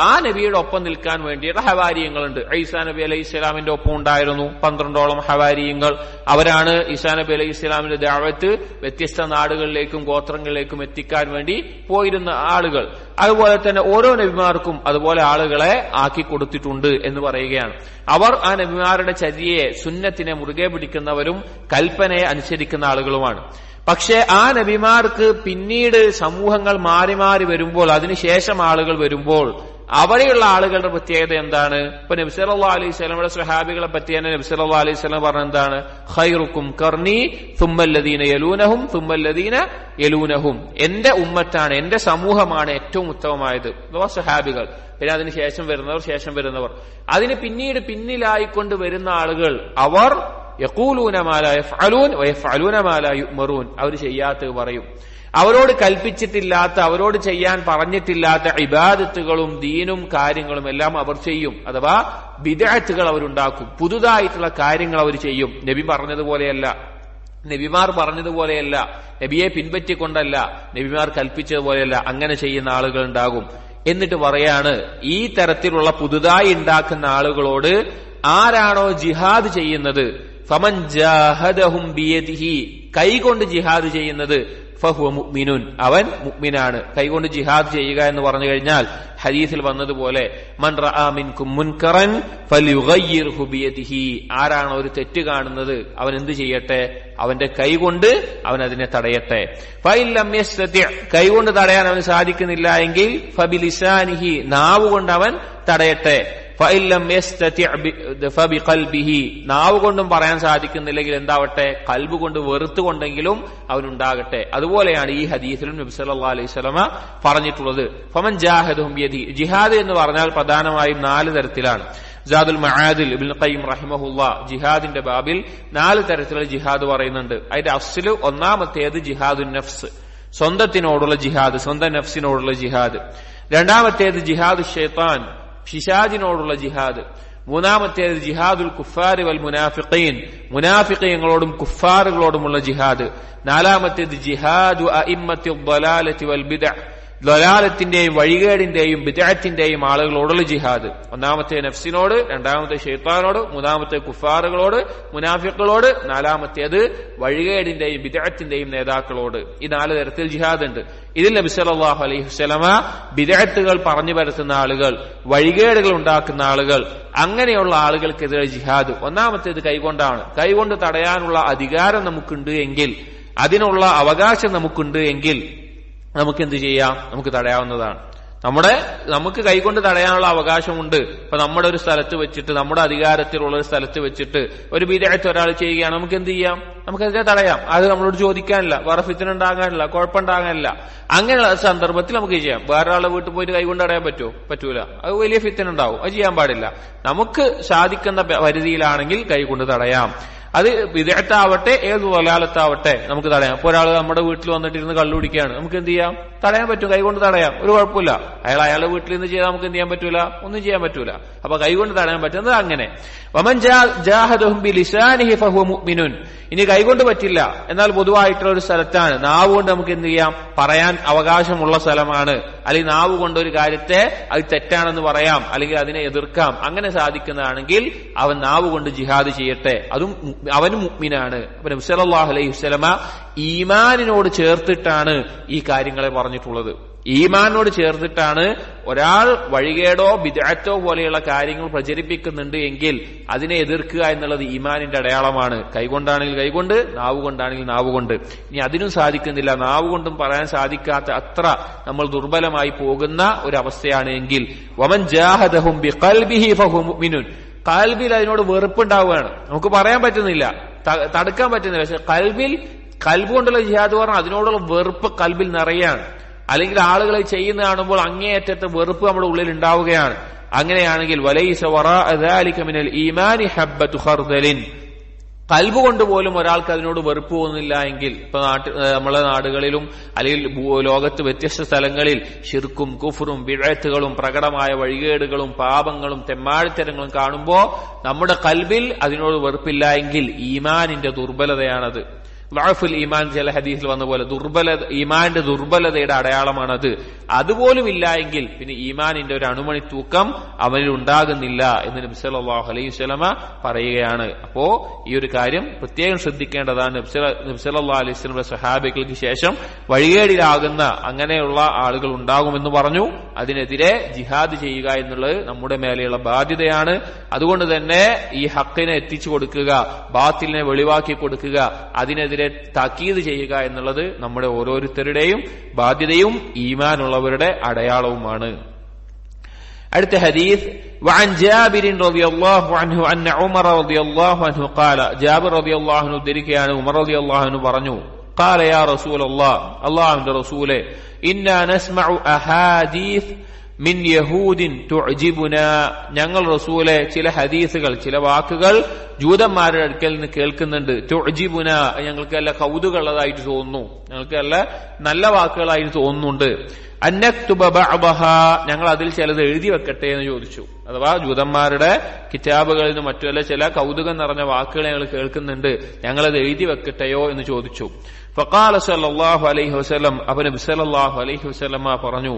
ആ നബിയുടെ ഒപ്പം നിൽക്കാൻ വേണ്ടിയിട്ട് ഹവാരിയങ്ങളുണ്ട്. ഈസാ നബി അലൈഹി ഇസ്ലാമിന്റെ ഒപ്പം ഉണ്ടായിരുന്നു 12ഓളം ഹവാരിയങ്ങൾ. അവരാണ് ഈസാ നബി അലൈഹി ഇസ്ലാമിന്റെ ദഅവത്ത് വ്യത്യസ്ത നാടുകളിലേക്കും ഗോത്രങ്ങളിലേക്കും എത്തിക്കാൻ വേണ്ടി പോയിരുന്ന ആളുകൾ. അതുപോലെ തന്നെ ഓരോ നബിമാർക്കും അതുപോലെ ആളുകളെ ആക്കി കൊടുത്തിട്ടുണ്ട് എന്ന് പറയുകയാണ്. അവർ ആ നബിമാരുടെ ചര്യയെ സുന്നത്തിനെ മുറുകെ പിടിക്കുന്നവരും കൽപ്പനയെ അനുസരിക്കുന്ന ആളുകളുമാണ്. പക്ഷെ ആ നബിമാർക്ക് പിന്നീട് സമൂഹങ്ങൾ മാറി മാറി വരുമ്പോൾ, അതിനുശേഷം ആളുകൾ വരുമ്പോൾ അവിടെയുള്ള ആളുകളുടെ പ്രത്യേകത എന്താണ്? ഇപ്പൊ നബി സല്ലല്ലാഹു അലൈഹി വസല്ലമയുടെ സ്വഹാബികളെ പറ്റി തന്നെ നബി സല്ലല്ലാഹു അലൈഹി വസല്ലം പറഞ്ഞ എന്താണ്? ഖൈറുക്കും ഖർനി സുമ്മല്ലദീന യലൂനഹും സുമ്മല്ലദീന യലൂനഹും. എന്റെ ഉമ്മത്താണ്, എന്റെ സമൂഹമാണ് ഏറ്റവും ഉത്തമമായത്, അഥവാ സ്വഹാബികൾ. പിന്നെ അതിന് ശേഷം വരുന്നവർ അതിന് പിന്നീട് പിന്നിലായിക്കൊണ്ട് വരുന്ന ആളുകൾ അവർ യഖൂലൂന മാ ലാ യഫ്അലൂൻ വയഫ്അലൂന മാ ലാ യുഅ്മറൂൻ. അവർ ചെയ്യാത്തത് പറയും. അവരോട് കൽപ്പിച്ചിട്ടില്ലാത്ത, അവരോട് ചെയ്യാൻ പറഞ്ഞിട്ടില്ലാത്ത ഇബാദത്തുകളും ദീനും കാര്യങ്ങളും എല്ലാം അവർ ചെയ്യും. അഥവാ ബിദ്അത്തുകൾ അവരുണ്ടാക്കും, പുതുതായിട്ടുള്ള കാര്യങ്ങൾ അവർ ചെയ്യും. നബി പറഞ്ഞതുപോലെയല്ല, നബിമാർ പറഞ്ഞതുപോലെയല്ല, നബിയെ പിൻപറ്റിക്കൊണ്ടല്ല, നബിമാർ കൽപ്പിച്ചതുപോലെയല്ല. അങ്ങനെ ചെയ്യുന്ന ആളുകൾ ഉണ്ടാകും. എന്നിട്ട് പറയാണ്, ഈ തരത്തിലുള്ള പുതുതായി ഉണ്ടാക്കുന്ന ആളുകളോട് ആരാണോ ജിഹാദ് ചെയ്യുന്നത്, ഫമൻ ജാഹദഹും ബിയദിഹി, കൈകൊണ്ട് ജിഹാദ് ചെയ്യുന്നത്, ഫഹുവ മുഅ്മിനുൻ, അവൻ മുഅ്മിനാണ്. കൈകൊണ്ട് ജിഹാദ് ചെയ്യുക എന്ന് പറഞ്ഞു കഴിഞ്ഞാൽ ഹദീസിൽ വന്നതുപോലെ മൻ റആ മിൻകും മുൻകറൻ ഫൽയുഗയ്യിർഹു ബിയദിഹി, ആരാണോ ഒരു തെറ്റ് കാണുന്നത് അവൻ എന്ത് ചെയ്യട്ടെ? അവന്റെ കൈകൊണ്ട് അവൻ അതിനെ തടയട്ടെ. ഫഇൻ ലം യസ്തതി, കൈകൊണ്ട് തടയാൻ അവന് സാധിക്കുന്നില്ല എങ്കിൽ ഫബിലിസാനിഹി, നാവ് കൊണ്ട് അവൻ തടയട്ടെ. ഫഇൻ ലം യസ്തതി ഫബിഖൽബിഹി, നാവ് കൊണ്ടും പറയാൻ സാധിക്കുന്നില്ലെങ്കിൽ എന്താവട്ടെ? കൽബ് കൊണ്ട് വെറുത്തുകൊണ്ടെങ്കിലും അവനുണ്ടാകട്ടെ. അതുപോലെയാണ് ഈ ഹദീസിലും നബി സല്ലല്ലാഹു അലൈഹി വസല്ലമ പറഞ്ഞിട്ടുള്ളത്. ഫമൻ ജാഹദഹും ബിയദി. ജിഹാദ് എന്ന് പറഞ്ഞാൽ പ്രധാനമായും 4 തരത്തിലാണ്. സാദുൽ മആദിൽ ഇബ്നുൽ ഖയ്യിം റഹിമഹുല്ലാഹ് ജിഹാദിന്റെ ബാബിൽ 4 തരത്തിലുള്ള ജിഹാദ് പറയുന്നുണ്ട്. അതിന്റെ അസ്ല് ഒന്നാമത്തേത് ജിഹാദുൻ നഫ്സ്, സ്വന്തത്തിനോടുള്ള ജിഹാദ്, സ്വന്തം നഫ്സിനോടുള്ള ജിഹാദ്. രണ്ടാമത്തേത് ജിഹാദു ശൈത്താൻ, പിശാചിനോടുള്ള ജിഹാദ്. മൂന്നാമത്തേത് ജിഹാദുൽ കുഫാരി വൽ മുനാഫിഖീൻ, മുനാഫിഖീങ്ങളോടും കുഫാറുകളോടുമുള്ള ജിഹാദ്. നാലാമത്തേത് ജിഹാദു അഇമ്മത്തി ളലാലത്തി വൽ ബിദ്അ, ളലാലത്തിന്റെയും വഴികേടിന്റെയും ബിദ്അത്തിന്റെയും ആളുകളോടുള്ള ജിഹാദ്. ഒന്നാമത്തെ നഫ്സിനോട്, രണ്ടാമത്തെ ശൈത്താനോട്, മൂന്നാമത്തെ കുഫാറുകളോട്, മുനാഫിഖുകളോട്, നാലാമത്തേത് വഴികേടിന്റെയും ബിദ്അത്തിന്റെയും നേതാക്കളോട്. ഈ 4 തരത്തിൽ ജിഹാദ് ഉണ്ട്. ഇതിൽ നബി സല്ലല്ലാഹു അലൈഹി വസല്ലമ ബിദ്അത്തുകൾ പറഞ്ഞു പരത്തുന്ന ആളുകൾ, വഴികേടുകൾ ഉണ്ടാക്കുന്ന ആളുകൾ, അങ്ങനെയുള്ള ആളുകൾക്കെതിരെ ജിഹാദ്. ഒന്നാമത്തേത് കൈകൊണ്ടാണ്. കൈകൊണ്ട് തടയാനുള്ള അധികാരം നമുക്കുണ്ട് എങ്കിൽ, അതിനുള്ള അവകാശം നമുക്കുണ്ട് എങ്കിൽ നമുക്ക് എന്ത് ചെയ്യാം? നമുക്ക് തടയാവുന്നതാണ്. നമുക്ക് കൈകൊണ്ട് തടയാനുള്ള അവകാശമുണ്ട്. ഇപ്പൊ നമ്മുടെ ഒരു സ്ഥലത്ത് വെച്ചിട്ട്, നമ്മുടെ അധികാരത്തിലുള്ള ഒരു സ്ഥലത്ത് വെച്ചിട്ട് ഒരു ബിദ്അത്ത് ഒരാൾ ചെയ്യുകയാണ്, നമുക്ക് എന്ത് ചെയ്യാം? നമുക്കതിനെ തടയാം. അത് നമ്മളോട് ചോദിക്കാനില്ല, വേറെ ഫിത്ന ഉണ്ടാകാനില്ല, കുഴപ്പമുണ്ടാകാനില്ല. അങ്ങനെയുള്ള സന്ദർഭത്തിൽ നമുക്ക് ചെയ്യാം. വേറെ ആളെ വീട്ടിൽ പോയിട്ട് കൈകൊണ്ട് തടയാൻ പറ്റുമോ? പറ്റൂല. അത് വലിയ ഫിത്ന ഉണ്ടാവും, അത് ചെയ്യാൻ പാടില്ല. നമുക്ക് സാധിക്കുന്ന പരിധിയിലാണെങ്കിൽ കൈകൊണ്ട് തടയാം. അത് ബിദ്അത്താവട്ടെ ഏത് ളലാലത്താവട്ടെ നമുക്ക് തടയാം. ഇപ്പൊ ഒരാൾ നമ്മുടെ വീട്ടിൽ വന്നിട്ടിരുന്ന് കള്ളു കുടിക്കുകയാണ്, നമുക്ക് എന്ത് ചെയ്യാം? തടയാൻ പറ്റും, കൈകൊണ്ട് തടയാം, ഒരു കുഴപ്പമില്ല. അയാളുടെ വീട്ടിൽ നിന്ന് ചെയ്താൽ നമുക്ക് എന്ത് ചെയ്യാൻ പറ്റൂല? ഒന്നും ചെയ്യാൻ പറ്റൂല. അപ്പൊ കൈകൊണ്ട് തടയാൻ പറ്റുന്നത് അങ്ങനെ. വമൻ ജാഹദഹും ബിലിസാനിഹി ഫഹുവ മുഅ്മിനുൻ. ഇനി കൈകൊണ്ട് പറ്റില്ല, എന്നാൽ പൊതുവായിട്ടുള്ള ഒരു സ്ഥലത്താണ്, നാവ് കൊണ്ട് നമുക്ക് എന്ത് ചെയ്യാം? പറയാൻ അവകാശമുള്ള സ്ഥലമാണ്. അല്ലെങ്കിൽ നാവ് കൊണ്ട് ഒരു കാര്യത്തെ അത് തെറ്റാണെന്ന് പറയാം, അല്ലെങ്കിൽ അതിനെ എതിർക്കാം. അങ്ങനെ സാധിക്കുന്നതാണെങ്കിൽ അവൻ നാവ് കൊണ്ട് ജിഹാദ് ചെയ്യട്ടെ, അതും അവനും മുഅ്മിനാണ്. അപ്പൊ നബി സല്ലല്ലാഹു അലൈഹി വസല്ലമ ഈമാനിനോട് ചേർത്തിട്ടാണ് ഈ കാര്യങ്ങളെ പറഞ്ഞിട്ടുള്ളത്. ഈമാനോട് ചേർത്തിട്ടാണ് ഒരാൾ വഴികേടോ ബിദ്അത്തോ പോലെയുള്ള കാര്യങ്ങൾ പ്രചരിപ്പിക്കുന്നുണ്ട് എങ്കിൽ അതിനെ എതിർക്കുക എന്നുള്ളത് ഈമാനിന്റെ അടയാളമാണ്. കൈകൊണ്ടാണെങ്കിൽ കൈകൊണ്ട്, നാവ് കൊണ്ടാണെങ്കിൽ നാവ് കൊണ്ട്. ഇനി അതിനും സാധിക്കുന്നില്ല, നാവ് കൊണ്ടും പറയാൻ സാധിക്കാത്ത അത്ര നമ്മൾ ദുർബലമായി പോകുന്ന ഒരു അവസ്ഥയാണ് എങ്കിൽ വമൻ ജാഹദഹും ബിഖൽബിഹി ഫഹുവ മുഅ്മിനുൻ, കൽബിൽ അതിനോട് വെറുപ്പുണ്ടാവുകയാണ്, നമുക്ക് പറയാൻ പറ്റുന്നില്ല, തടുക്കാൻ പറ്റുന്നില്ല. പക്ഷെ കൽബ് കൊണ്ടുള്ള ജിഹാദ് പറഞ്ഞാൽ അതിനോടുള്ള വെറുപ്പ് കൽബിൽ നിറയാണ്. അല്ലെങ്കിൽ ആളുകളെ ചെയ്യുന്ന കാണുമ്പോൾ അങ്ങേയറ്റത്തെ വെറുപ്പ് നമ്മുടെ ഉള്ളിൽ ഉണ്ടാവുകയാണ്. അങ്ങനെയാണെങ്കിൽ വലൈസ വറാഅ ദാലിക മിനൽ ഈമാനി ഹബ്ബത്തു ഖർദലിൻ, കൽബ് കൊണ്ട് പോലും ഒരാൾക്ക് അതിനോട് വെറുപ്പ് തോന്നുന്നില്ല എങ്കിൽ, ഇപ്പൊ നമ്മളെ നാടുകളിലും അല്ലെങ്കിൽ ലോകത്ത് വ്യത്യസ്ത സ്ഥലങ്ങളിൽ ശിർക്കും കുഫ്റും ബിദ്അത്തുകളും പ്രകടമായ വഴികേടുകളും പാപങ്ങളും തെമ്മാടിത്തരങ്ങളും കാണുമ്പോ നമ്മുടെ കൽബിൽ അതിനോട് വെറുപ്പില്ല എങ്കിൽ ഈമാനിന്റെ ദുർബലതയാണത്. ലഅഫുൽ ഈമാൻ ചില ഹദീസിൽ വന്ന പോലെ ഈമാന്റെ ദുർബലതയുടെ അടയാളമാണത്. അതുപോലും ഇല്ല എങ്കിൽ പിന്നെ ഈമാനിന്റെ ഒരു അണുമണി തൂക്കം അവനിൽ ഉണ്ടാകുന്നില്ല എന്ന് നബി സല്ലല്ലാഹു അലൈഹി വസല്ലമ പറയുകയാണ്. അപ്പോ ഈ ഒരു കാര്യം പ്രത്യേകം ശ്രദ്ധിക്കേണ്ടതാണ്. നബി സല്ലല്ലാഹു അലൈഹി വസല്ലമയുടെ സഹാബികൾക്ക് ശേഷം വഴികേടിലാകുന്ന അങ്ങനെയുള്ള ആളുകൾ ഉണ്ടാകുമെന്ന് പറഞ്ഞു. അതിനെതിരെ ജിഹാദ് ചെയ്യുക എന്നുള്ളത് നമ്മുടെ മേലെയുള്ള ബാധ്യതയാണ്. അതുകൊണ്ട് തന്നെ ഈ ഹക്കിനെ എത്തിച്ചു കൊടുക്കുക, ബാത്തിലിനെ വെളിവാക്കി കൊടുക്കുക, അതിനെതിരെ താക്കീത് ചെയ്യുക എന്നുള്ളത് നമ്മുടെ ഓരോരുത്തരുടെയും ബാധ്യതയും ഈമാനുള്ളവരുടെ അടയാളവുമാണ്. അടുത്ത ഹദീസ് وعن جابر رضي الله عنه أن عمر رضي الله عنه قال جابر رضي الله عنه ذكران عمر رضي الله عنه പറഞ്ഞു قال يا رسول الله اللهم رسوله إنا نسمع أحاديث മിൻ യഹൂദിൻ തുഅജിബുന, ഞങ്ങൾ റസൂലെ ചില ഹദീസുകൾ, ചില വാക്കുകൾ ജൂതന്മാരുടെ അടുക്കൽ നിന്ന് കേൾക്കുന്നുണ്ട്. തുഅജിബുന, ഞങ്ങൾക്ക് നല്ല കൗതുകമുള്ളതായിട്ട് തോന്നുന്നു, ഞങ്ങൾക്ക് നല്ല നല്ല വാക്കുകളായിട്ട് തോന്നുന്നുണ്ട്. അന്നക്തുബ ബഅദഹ, ഞങ്ങൾ അതിൽ ചിലത് എഴുതി വെക്കട്ടെ എന്ന് ചോദിച്ചു. അഥവാ ജൂതന്മാരുടെ കിതാബുകളിൽ നിന്ന് മറ്റുള്ള ചില കൗതുകം നിറഞ്ഞ വാക്കുകൾ ഞങ്ങൾ കേൾക്കുന്നുണ്ട്, ഞങ്ങളത് എഴുതി വെക്കട്ടെയോ എന്ന് ചോദിച്ചു. ഫഖാല സല്ലല്ലാഹു അലൈഹി വസല്ലം, അപ്പോൾ നബി സല്ലല്ലാഹു അലൈഹി വസല്ലം പറഞ്ഞു,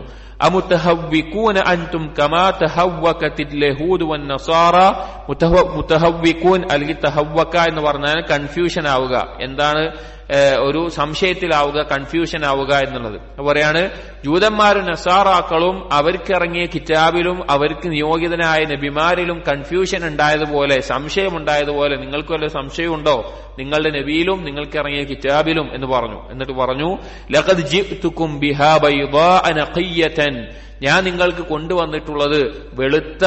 അമുതഹവ്വികൂന അൻതും കമാ തഹവ്വകതിൽ യഹൂദു വന്നസാറ. മുതഹവ്വികൂൻ അല്ലെങ്കിൽ തഹവ്വക എന്ന് പറഞ്ഞാൽ കൺഫ്യൂഷൻ ആവുക, എന്താണ് ഒരു സംശയത്തിലാവുക, കൺഫ്യൂഷൻ ആവുക എന്നുള്ളത്. പറയാണ് ജൂതന്മാരും നസാറാക്കളും അവർക്കിറങ്ങിയ കിതാബിലും അവർക്ക് നിയോഗിതനായ നബിമാരിലും കൺഫ്യൂഷൻ ഉണ്ടായതുപോലെ, സംശയമുണ്ടായതുപോലെ നിങ്ങൾക്ക് വല്ല സംശയമുണ്ടോ നിങ്ങളുടെ നബിയിലും നിങ്ങൾക്ക് ഇറങ്ങിയ കിതാബിലും എന്ന് പറഞ്ഞു. എന്നിട്ട് പറഞ്ഞു, ലഖദ് ജിഅ്തുകും ബിഹാ ബൈദാഅ നഖിയ്യതൻ, ഞാൻ നിങ്ങൾക്ക് കൊണ്ടുവന്നിട്ടുള്ളത് വെളുത്ത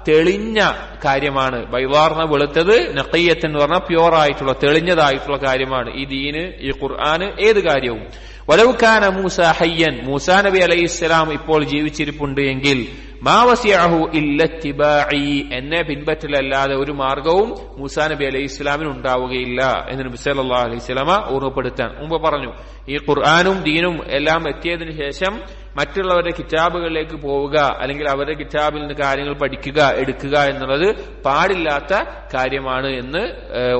തെളിഞ്ഞ കാര്യമാണ്. ബൈദാർന്ന വെളുത്തത്, നഖിയ്യത്തൻ എന്ന് പറഞ്ഞാൽ പ്യൂർ ആയിട്ടുള്ള തെളിഞ്ഞതായിട്ടുള്ള കാര്യമാണ്. ഈ ദീന്, ഈ ഖുർആന്, ഏത് കാര്യവും. വലൗ കാന മൂസ ഹയ്യൻ, മൂസാ നബി അലൈഹിസ്സലാം ഇപ്പോൾ ജീവിച്ചിരിപ്പുണ്ട് എങ്കിൽ മാ വസിഅഹു ഇല്ല ഇത്തിബാഇ, എന്നെ പിൻപറ്റലല്ലാതെ ഒരു മാർഗവും മൂസാ നബി അലൈഹിസ്സലാമിന് ഉണ്ടാവുകയില്ല എന്ന് നബി സല്ലല്ലാഹു അലൈഹി വസല്ലമ ഓർമ്മപ്പെടുത്താൻ മുമ്പ് പറഞ്ഞു. ഈ ഖുർആനും ദീനും എല്ലാം എത്തിയതിനു ശേഷം മറ്റുള്ളവരുടെ കിതാബുകളിലേക്ക് പോവുക, അല്ലെങ്കിൽ അവരുടെ കിതാബിൽ നിന്ന് കാര്യങ്ങൾ പഠിക്കുക, എടുക്കുക എന്നുള്ളത് പാടില്ലാത്ത കാര്യമാണ് എന്ന്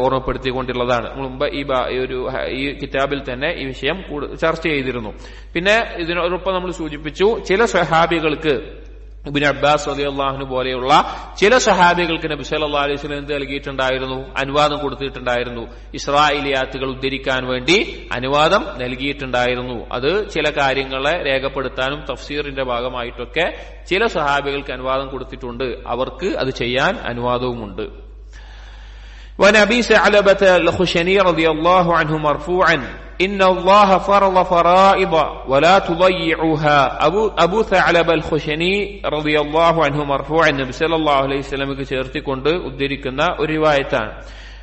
ഓർമ്മപ്പെടുത്തിക്കൊണ്ടുള്ളതാണ്. മുമ്പ് ഈ കിതാബിൽ തന്നെ ഈ വിഷയം ചർച്ച ചെയ്തിരുന്നു. പിന്നെ ഇതിനോടൊപ്പം നമ്മൾ സൂചിപ്പിച്ചു, ചില സ്വഹാബികൾക്ക്, ഇബ്നു അബ്ബാസ് റളിയല്ലാഹു അൻഹു പോലെയുള്ള ചില സഹാബികൾക്ക് നബി സല്ലല്ലാഹു അലൈഹി വസല്ലം എന്ത് നൽകിയിട്ടുണ്ടായിരുന്നു? അനുവാദം കൊടുത്തിട്ടുണ്ടായിരുന്നു. ഇസ്രായേലിയാത്തുകൾ ഉദ്ധരിക്കാൻ വേണ്ടി അനുവാദം നൽകിയിട്ടുണ്ടായിരുന്നു. അത് ചില കാര്യങ്ങളെ രേഖപ്പെടുത്താനും തഫ്സീറിന്റെ ഭാഗമായിട്ടൊക്കെ ചില സഹാബികൾക്ക് അനുവാദം കൊടുത്തിട്ടുണ്ട്. അവർക്ക് അത് ചെയ്യാൻ അനുവാദവുമുണ്ട്. وعن أبي ثعلبة الخشني رضي الله عنه مرفوعا إن الله فرض فرائض ولا تضيعوها. أبو ثعلبة الخشني رضي الله عنه مرفوعا നബി സല്ലല്ലാഹു അലൈഹി വസല്ലമക്ക് ചേർത്തിക്കൊണ്ട് ഉദ്ധരിക്കുന്ന ഒരു റിവായത്താണ്.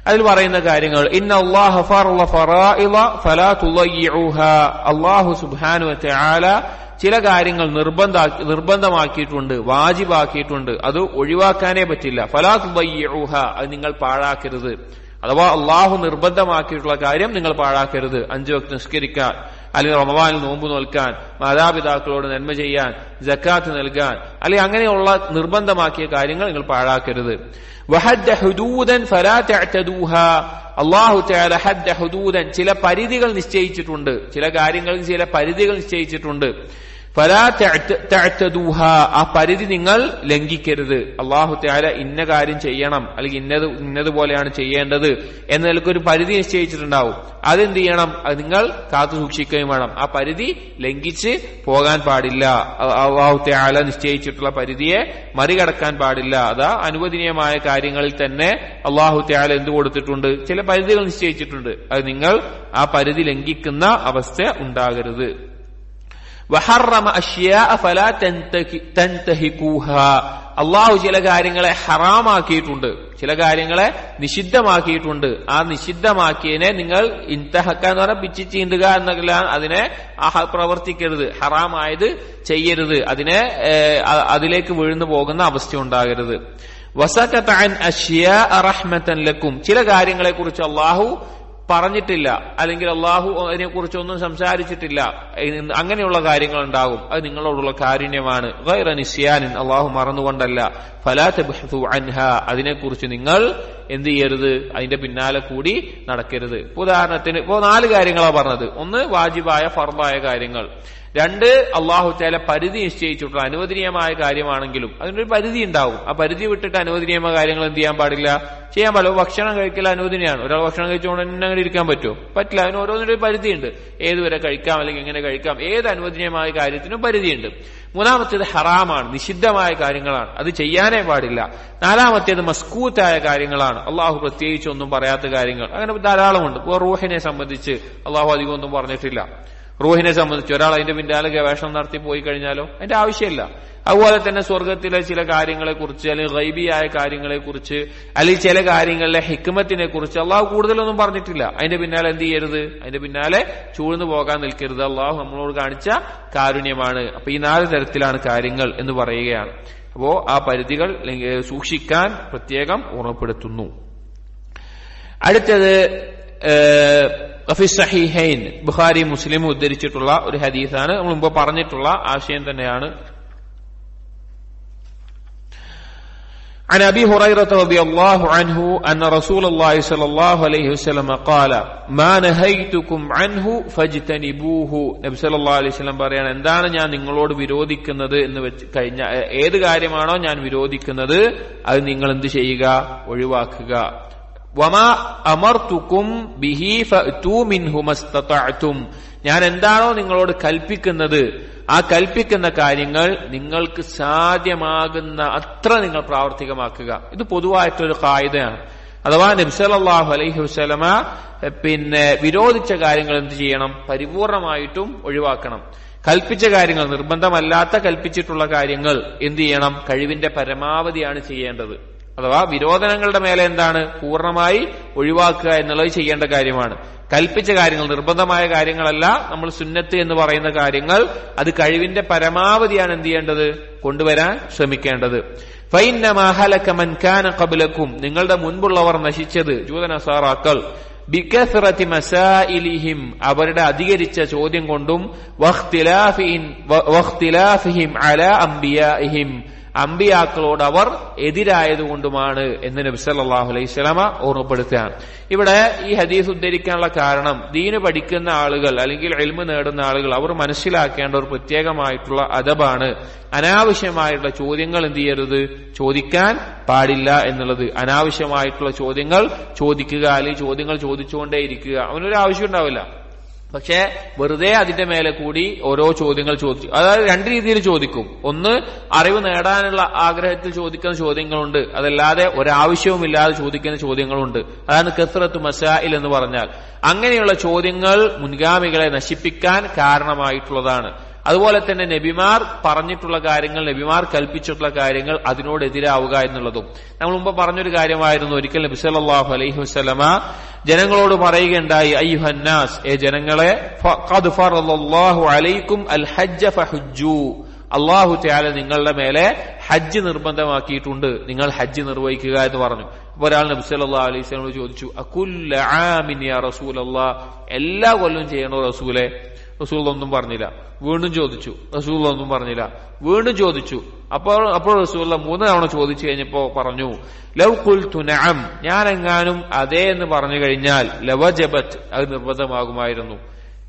അതിൽ പറയുന്ന കാര്യങ്ങൾ, ഇന്നല്ലാഹ ഫറള ഫറായിള ഫലാ തുളയ്യിഊഹ, അല്ലാഹു സുബ്ഹാനഹു വ തആല ചില കാര്യങ്ങൾ നിർബന്ധമാക്കിയിട്ടുണ്ട്, വാജിബാക്കിയിട്ടുണ്ട്, അത് ഒഴിവാക്കാനേ പറ്റില്ല. ഫലാ തുളയ്യിഊഹ, അത് നിങ്ങൾ പാഴാക്കരുത്. അഥവാ അള്ളാഹു നിർബന്ധമാക്കിയിട്ടുള്ള കാര്യം നിങ്ങൾ പാഴാക്കരുത്. 5 വക്ത് നിസ്കരിക്കാൻ, അല്ലെങ്കിൽ റമദാനിൽ നോമ്പ് നോൽക്കാൻ, മാതാപിതാക്കളോട് നന്മ ചെയ്യാൻ, സക്കാത്ത് നൽകാൻ, അല്ലെങ്കിൽ അങ്ങനെയുള്ള നിർബന്ധമാക്കിയ കാര്യങ്ങൾ നിങ്ങൾ പാഴാക്കരുത്. വഹദ്ദ ഹുദൂദൻ ഫലാ തഅതദൂഹാ, അല്ലാഹു തആല ഹദ്ദ ഹുദൂദൻ, ചില പരിധികൾ നിശ്ചയിച്ചിട്ടുണ്ട്, ചില കാര്യങ്ങൾക്ക് ചില പരിധികൾ നിശ്ചയിച്ചിട്ടുണ്ട്. ഫലാ തഅതദൂഹാ, ആ പരിധി നിങ്ങൾ ലംഘിക്കരുത്. അല്ലാഹു തആല ഇന്ന കാര്യം ചെയ്യണം, അല്ലെങ്കിൽ ഇന്നതുപോലെയാണ് ചെയ്യേണ്ടത് എന്ന നിലക്കൊരു പരിധി നിശ്ചയിച്ചിട്ടുണ്ടാവും. അതെന്ത് ചെയ്യണം? അത് നിങ്ങൾ കാത്തു സൂക്ഷിക്കുകയും വേണം. ആ പരിധി ലംഘിച്ച് പോകാൻ പാടില്ല. അല്ലാഹു തആല നിശ്ചയിച്ചിട്ടുള്ള പരിധിയെ മറികടക്കാൻ പാടില്ല. അതാ അനുവദനീയമായ കാര്യങ്ങളിൽ തന്നെ അല്ലാഹു തആല എന്ത് കൊടുത്തിട്ടുണ്ട്? ചില പരിധികൾ നിശ്ചയിച്ചിട്ടുണ്ട്. അത് നിങ്ങൾ ആ പരിധി ലംഘിക്കുന്ന അവസ്ഥ ഉണ്ടാകരുത്. വഹറമ അഷ്യാഅ ഫലാ തൻതഹികൂഹാ, അള്ളാഹു ചില കാര്യങ്ങളെ ഹറാമാക്കിയിട്ടുണ്ട്, ചില കാര്യങ്ങളെ നിഷിദ്ധമാക്കിയിട്ടുണ്ട്. ആ നിഷിദ്ധമാക്കിയതിനെ നിങ്ങൾ ഇൻതഹക്ക എന്ന് പറഞ്ഞാൽ പിച്ചി ചീണ്ടുക എന്നല്ല, അതിനെ പ്രവർത്തിക്കരുത്, ഹറാമായത് ചെയ്യരുത്, അതിലേക്ക് വീഴ്ന്നു പോകുന്ന അവസ്ഥ ഉണ്ടാകരുത്. വസകത അൻ അഷ്യാഅ റഹ്മതൻ ലക്കും, ചില കാര്യങ്ങളെ കുറിച്ച് അള്ളാഹു പറഞ്ഞിട്ടില്ല, അല്ലെങ്കിൽ അള്ളാഹു അതിനെ കുറിച്ചൊന്നും സംസാരിച്ചിട്ടില്ല, അങ്ങനെയുള്ള കാര്യങ്ങൾ ഉണ്ടാകും. അത് നിങ്ങളോടുള്ള കാരുണ്യമാണ്. ഗൈറ നിസ്യാനിൻ, അള്ളാഹു മറന്നുകൊണ്ടല്ല. ഫലാ തബ്ഹസു അൻഹാ, അതിനെക്കുറിച്ച് നിങ്ങൾ എന്ത് ചെയ്യരുത്, അതിന്റെ പിന്നാലെ കൂടി നടക്കരുത്. ഉദാഹരണത്തിന് 4 കാര്യങ്ങളാണ് പറഞ്ഞത്. 1 വാജിബായ ഫർദായ കാര്യങ്ങൾ, 2 അള്ളാഹു തആല പരിധി നിശ്ചയിച്ചിട്ടുള്ള അനുവദനീയമായ കാര്യമാണെങ്കിലും അതിനൊരു പരിധി ഉണ്ടാവും. ആ പരിധി വിട്ടിട്ട് അനുവദനീയമായ കാര്യങ്ങൾ എന്ത് ചെയ്യാൻ പാടില്ല, ചെയ്യാൻ പാടില്ല. ഭക്ഷണം കഴിക്കൽ അനുവദനീയമാണ്. ഒരാൾ ഭക്ഷണം കഴിച്ചുകൊണ്ട് തന്നെ അങ്ങനെ ഇരിക്കാൻ പറ്റുമോ? പറ്റില്ല. അതിന് ഓരോന്നിനും ഒരു പരിധിയുണ്ട്. ഏതുവരെ കഴിക്കാം അല്ലെങ്കിൽ എങ്ങനെ കഴിക്കാം, ഏത് അനുവദനീയമായ കാര്യത്തിനും പരിധിയുണ്ട്. 3-മത്തേത് ഹറാമാണ്, നിഷിദ്ധമായ കാര്യങ്ങളാണ്, അത് ചെയ്യാനേ പാടില്ല. 4-മത്തേത് മസ്കൂത്തായ കാര്യങ്ങളാണ്, അള്ളാഹു പ്രത്യേകിച്ച് ഒന്നും പറയാത്ത കാര്യങ്ങൾ. അങ്ങനെ ധാരാളമുണ്ട്. ഇപ്പോൾ റൂഹിനെ സംബന്ധിച്ച് അള്ളാഹു അധികം ഒന്നും പറഞ്ഞിട്ടില്ല. റൂഹിനെ സംബന്ധിച്ച് ഒരാൾ അതിന്റെ പിന്നാലെ ഗവേഷണം നടത്തി പോയി കഴിഞ്ഞാലോ അതിന്റെ ആവശ്യമില്ല. അതുപോലെ തന്നെ സ്വർഗത്തിലെ ചില കാര്യങ്ങളെ കുറിച്ച് അല്ലെങ്കിൽ ഗൈബിയായ കാര്യങ്ങളെ കുറിച്ച് അല്ലെങ്കിൽ ചില കാര്യങ്ങളിലെ ഹിക്മത്തിനെ കുറിച്ച് അള്ളാഹു കൂടുതലൊന്നും പറഞ്ഞിട്ടില്ല. അതിന്റെ പിന്നാലെ എന്ത് ചെയ്യരുത്, അതിന്റെ പിന്നാലെ ചൂഴ്ന്നു പോകാൻ നിൽക്കരുത്. അള്ളാഹു നമ്മളോട് കാണിച്ച കാരുണ്യമാണ്. അപ്പൊ ഈ 4 തരത്തിലാണ് കാര്യങ്ങൾ എന്ന് പറയുകയാണ്. അപ്പോ ആ പരിധികൾ സൂക്ഷിക്കാൻ പ്രത്യേകം ഓർമ്മപ്പെടുത്തുന്നു. അടുത്തത് സഹീഹൈൻ, ബുഖാരി മുസ്ലിം ഉദ്ധരിച്ചിട്ടുള്ള ഒരു ഹദീസാണ്. നമ്മൾ മുമ്പ് പറഞ്ഞിട്ടുള്ള ആശയം തന്നെയാണ്. عن أبي هريرة رضي الله عنه أن رسول الله صلى الله عليه وسلم قال ما نهيتكم عنه فاجتنبوه. നബി സല്ലല്ലാഹു അലൈഹി വസല്ലം പറയാണ്, എന്താണ് ഞാൻ നിങ്ങളോട് വിരോധിക്കുന്നത് എന്ന് കഴിഞ്ഞ ഏത് കാര്യമാണോ ഞാൻ വിരോധിക്കുന്നത് അത് നിങ്ങൾ എന്ത് ചെയ്യുക, ഒഴിവാക്കുക. വമാ അമർതുകും ബിഹി ഫഅ്തു മിൻഹു മസ്തതഅ്തും. ഞാൻ എന്താണോ നിങ്ങളോട് കൽപ്പിക്കുന്നത് ആ കൽപ്പിക്കുന്ന കാര്യങ്ങൾ നിങ്ങൾക്ക് സാധ്യമാകുന്ന അത്ര നിങ്ങൾ പ്രാവർത്തികമാക്കുക. ഇത് പൊതുവായിട്ടൊരു ഖായിദയാണ്. അഥവാ നബി സല്ലല്ലാഹു അലൈഹി വസല്ലമ വിരോധിച്ച കാര്യങ്ങൾ എന്ത് ചെയ്യണം, പരിപൂർണമായിട്ടും ഒഴിവാക്കണം. കൽപ്പിച്ച കാര്യങ്ങൾ, നിർബന്ധമല്ലാത്ത കൽപ്പിച്ചിട്ടുള്ള കാര്യങ്ങൾ എന്ത് ചെയ്യണം, കഴിവിന്റെ പരമാവധിയാണ് ചെയ്യേണ്ടത്. അഥവാ വിരോധനങ്ങളുടെ മേലെ എന്താണ്, പൂർണ്ണമായി ഒഴിവാക്കുക എന്നുള്ളത് ചെയ്യേണ്ട കാര്യമാണ്. കൽപ്പിച്ച കാര്യങ്ങൾ, നിർബന്ധമായ കാര്യങ്ങളല്ല, നമ്മൾ സുന്നത്ത് എന്ന് പറയുന്ന കാര്യങ്ങൾ അത് കഴിവിന്റെ പരമാവധിയാണ് എന്ത് ചെയ്യേണ്ടത്, കൊണ്ടുവരാൻ ശ്രമിക്കേണ്ടത്. ഫഇന്നമാ ഹലക മൻ കാന ഖബ്ലകും, നിങ്ങളുടെ മുൻപുള്ളവർ നശിച്ചത് ജൂതനസാറാക്കൾ, ബികസ്റതി മസായിലിഹിം, അവരുടെ അധികരിച്ച ചോദ്യം കൊണ്ടും, വഖ്തിലാഫിഹിം അലാ അംബിയാഇഹിം, അമ്പിയാക്കളോട് അവർ എതിരായതുകൊണ്ടുമാണ് എന്ന് നബി സല്ലല്ലാഹു അലൈഹി വസല്ലമ ഓർമ്മപ്പെടുത്തുകയാണ്. ഇവിടെ ഈ ഹദീസ് ഉദ്ധരിക്കാനുള്ള കാരണം, ദീന് പഠിക്കുന്ന ആളുകൾ അല്ലെങ്കിൽ ഇൽമ് നേടുന്ന ആളുകൾ അവർ മനസ്സിലാക്കേണ്ട ഒരു പ്രത്യേകമായിട്ടുള്ള അദബാണ്. അനാവശ്യമായിട്ടുള്ള ചോദ്യങ്ങൾ എന്ത് ചെയ്യരുത്, ചോദിക്കാൻ പാടില്ല എന്നുള്ളത്. അനാവശ്യമായിട്ടുള്ള ചോദ്യങ്ങൾ ചോദിക്കുക അല്ലെങ്കിൽ ചോദ്യങ്ങൾ ചോദിച്ചുകൊണ്ടേയിരിക്കുക, അവനൊരു ആവശ്യം ഉണ്ടാവില്ല. പക്ഷെ വെറുതെ അതിന്റെ മേലെ കൂടി ഓരോ ചോദ്യങ്ങൾ ചോദിച്ചു. അതായത് 2 രീതിയിൽ ചോദിക്കും. ഒന്ന്, അറിവ് നേടാനുള്ള ആഗ്രഹത്തിൽ ചോദിക്കുന്ന ചോദ്യങ്ങളുണ്ട്, അതല്ലാതെ ഒരാവശ്യവുമില്ലാതെ ചോദിക്കുന്ന ചോദ്യങ്ങളുണ്ട്. അതാണ് കസ്റത്തു മസായിൽ എന്ന് പറഞ്ഞാൽ. അങ്ങനെയുള്ള ചോദ്യങ്ങൾ മുൻഗാമികളെ നശിപ്പിക്കാൻ കാരണമായിട്ടുള്ളതാണ്. അതുപോലെ തന്നെ നബിമാർ പറഞ്ഞിട്ടുള്ള കാര്യങ്ങൾ, നബിമാർ കൽപ്പിച്ചിട്ടുള്ള കാര്യങ്ങൾ അതിനോടെതിരാവുക എന്നുള്ളതും നമ്മൾ മുമ്പ് പറഞ്ഞൊരു കാര്യമായിരുന്നു. ഒരിക്കൽ നബി സല്ലല്ലാഹു അലൈഹി വസല്ലമ ജനങ്ങളോട് പറയുകയുണ്ടായി, അയ്യുഹന്നാസ്, ഏ ജനങ്ങളെ, ഖദ് ഫറളല്ലാഹു അലൈക്കും അൽ ഹജ്ജ ഫഹുജ്ജു, അല്ലാഹു തആല നിങ്ങളുടെ മേലെ ഹജ്ജ് നിർബന്ധമാക്കിയിട്ടുണ്ട്, നിങ്ങൾ ഹജ്ജ് നിർവഹിക്കുക എന്ന് പറഞ്ഞു. അപ്പൊ ഒരാൾ നബി സല്ലല്ലാഹു അലൈഹി വസല്ലമയോട് ചോദിച്ചു, അകുല്ല ആമിൻ യാ റസൂലല്ലാഹ്, എല്ലാ കൊല്ലവും ചെയ്യണോ റസൂലെ? റസൂൽ ഒന്നും പറഞ്ഞില്ല. വീണ്ടും ചോദിച്ചു, റസൂൽ ഒന്നും പറഞ്ഞില്ല. വീണ്ടും ചോദിച്ചു. അപ്പോൾ റസൂൽ 3 തവണ ചോദിച്ചു കഴിഞ്ഞപ്പോ പറഞ്ഞു, ലൗ ഖുൽതു നഅം, ഞാനെങ്ങാനും അതേ എന്ന് പറഞ്ഞു കഴിഞ്ഞാൽ ലവജബത്, അത് നിർബന്ധമാകുമായിരുന്നു.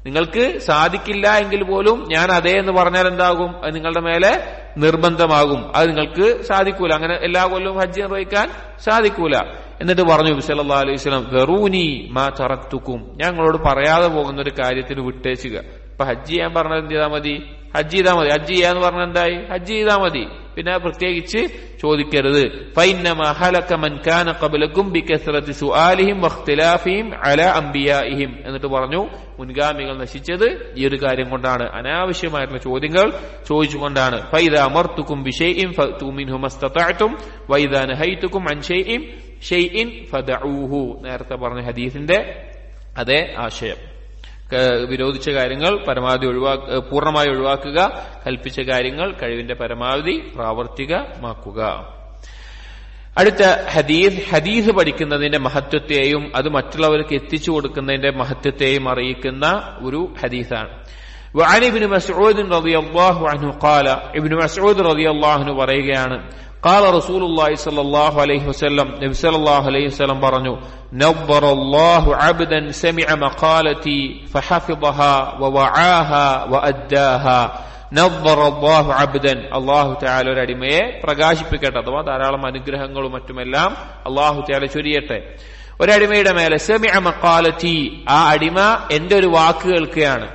നിങ്ങൾക്ക് സാധിക്കില്ല എങ്കിൽ പോലും ഞാൻ അതേ എന്ന് പറഞ്ഞാൽ എന്താകും, അത് നിങ്ങളുടെ മേലെ നിർബന്ധമാകും. അത് നിങ്ങൾക്ക് സാധിക്കൂല, അങ്ങനെ എല്ലാ കൊല്ലവും ഹജ്ജ് നിർവഹിക്കാൻ സാധിക്കൂല. എന്നിട്ട് പറഞ്ഞു നബി സല്ലല്ലാഹു അലൈഹി വസല്ലം, ദറൂനി മാ തറക്തുക്കും, ഞങ്ങളോട് പറയാതെ പോകുന്ന ഒരു കാര്യത്തിന് വിട്ടേച്ചുക. ഇപ്പൊ ഹജ്ജ് ചെയ്യാൻ പറഞ്ഞത് എന്ത് ചെയ്താൽ മതി, ഹജ്ജ് ചെയ്താൽ മതി. ഹജ്ജ് ചെയ്യാന്ന് പറഞ്ഞാൽ എന്തായി, ഹജ്ജ് ചെയ്താൽ മതി, പിന്നെ പ്രത്യേകിച്ച് ചോദിക്കരുത്. ഫഇന്നമാ ഹലക മൻ കാന ഖബ്ലകും ബികസ്റതി സുആലിഹിം വഖ്തിലാഫിഹിം അലാ അംബിയാഇഹിം, എന്നിട്ട് പറഞ്ഞു മുൻഗാമികൾ നശിച്ചത് ഈ ഒരു കാര്യം കൊണ്ടാണ്, അനാവശ്യമായിട്ടുള്ള ചോദ്യങ്ങൾ ചോദിച്ചുകൊണ്ടാണ്. ഫൈദാ അമർതുകും ബിശൈഇൻ ഫഅ്തു മിൻഹു മസ്തതഅ്തും വൈദാ നഹൈതുകും അൻ ഷൈഇൻ ഫദഊഹു, നേരത്തെ പറഞ്ഞ ഹദീസിന്റെ അതേ ആശയം. വിരോധിച്ച കാര്യങ്ങൾ പരമാവധി പൂർണ്ണമായി ഒഴിവാക്കുക, കൽപ്പിച്ച കാര്യങ്ങൾ കഴിവിന്റെ പരമാവധി പ്രാവർത്തികമാക്കുക. അടുത്ത ഹദീസ് പഠിക്കുന്നതിന്റെ മഹത്വത്തെയും അത് മറ്റുള്ളവർക്ക് എത്തിച്ചു കൊടുക്കുന്നതിന്റെ മഹത്വത്തെയും അറിയിക്കുന്ന ഒരു ഹദീസാണ്. وعن ابن مسعود رضي الله عنه قال, ഇബ്നു മസ്ഊദ് റളിയല്ലാഹു അൻഹു പറയുകയാണ്, ഖാല റസൂലുള്ളാഹി സ്വല്ലല്ലാഹു അലൈഹി വസല്ലം, നബി സല്ലല്ലാഹു അലൈഹി വസല്ലം പറഞ്ഞു, നബ്ബറല്ലാഹു അബ്ദൻ സമിഅ മഖാലതി ഫഹഫിദഹാ വവആഹാ വഅദ്ദാഹാ. നബ്ബറല്ലാഹു അബ്ദൻ, അല്ലാഹു തആല ഒരു അടിമയെ പ്രകാശിപ്പിക്കട്ടെ, അഥവാ ധാരാളം അനുഗ്രഹങ്ങളും മറ്റുമെല്ലാം അല്ലാഹു തആല ചൊരിയട്ടെ ഒരടിമയുടെ മേലെ. സമിഅ മഖാലതി, ആ അടിമ എന്റെ ഒരു വാക്ക് കേൾക്കുകയാണ്.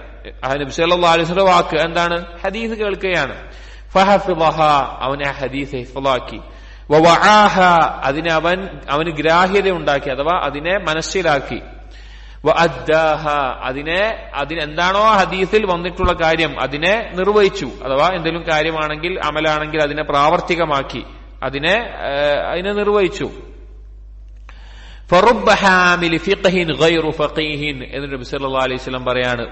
നബി സല്ലല്ലാഹു അലൈഹി വസല്ലം വാക്ക് എന്താണ്? ഹദീസ് കേൾക്കുകയാണ്. ഫഹഫിദഹാ, അവൻ ആ ഹദീസ് ഹിഫ്ളാക്കി. വവആഹാ, അതിനെ അവന് ഗ്രാഹ്യത ഉണ്ടാക്കി, അഥവാ അതിനെ മനസ്സിലാക്കി. വഅദ്ദാഹാ, എന്താണോ ഹദീസിൽ വന്നിട്ടുള്ള കാര്യം അതിനെ നിർവഹിച്ചു, അഥവാ എന്തെങ്കിലും കാര്യമാണെങ്കിൽ അമലാണെങ്കിൽ അതിനെ പ്രാവർത്തികമാക്കി, അതിനെ നിർവഹിച്ചു. ഫറുബ്ബ ഹാമിലി ഫിഖ്ഹിൻ ഗൈറു ഫഖീഹിൻ എന്ന് നബി സല്ലല്ലാഹു അലൈഹി വസല്ലം പറയാണ്.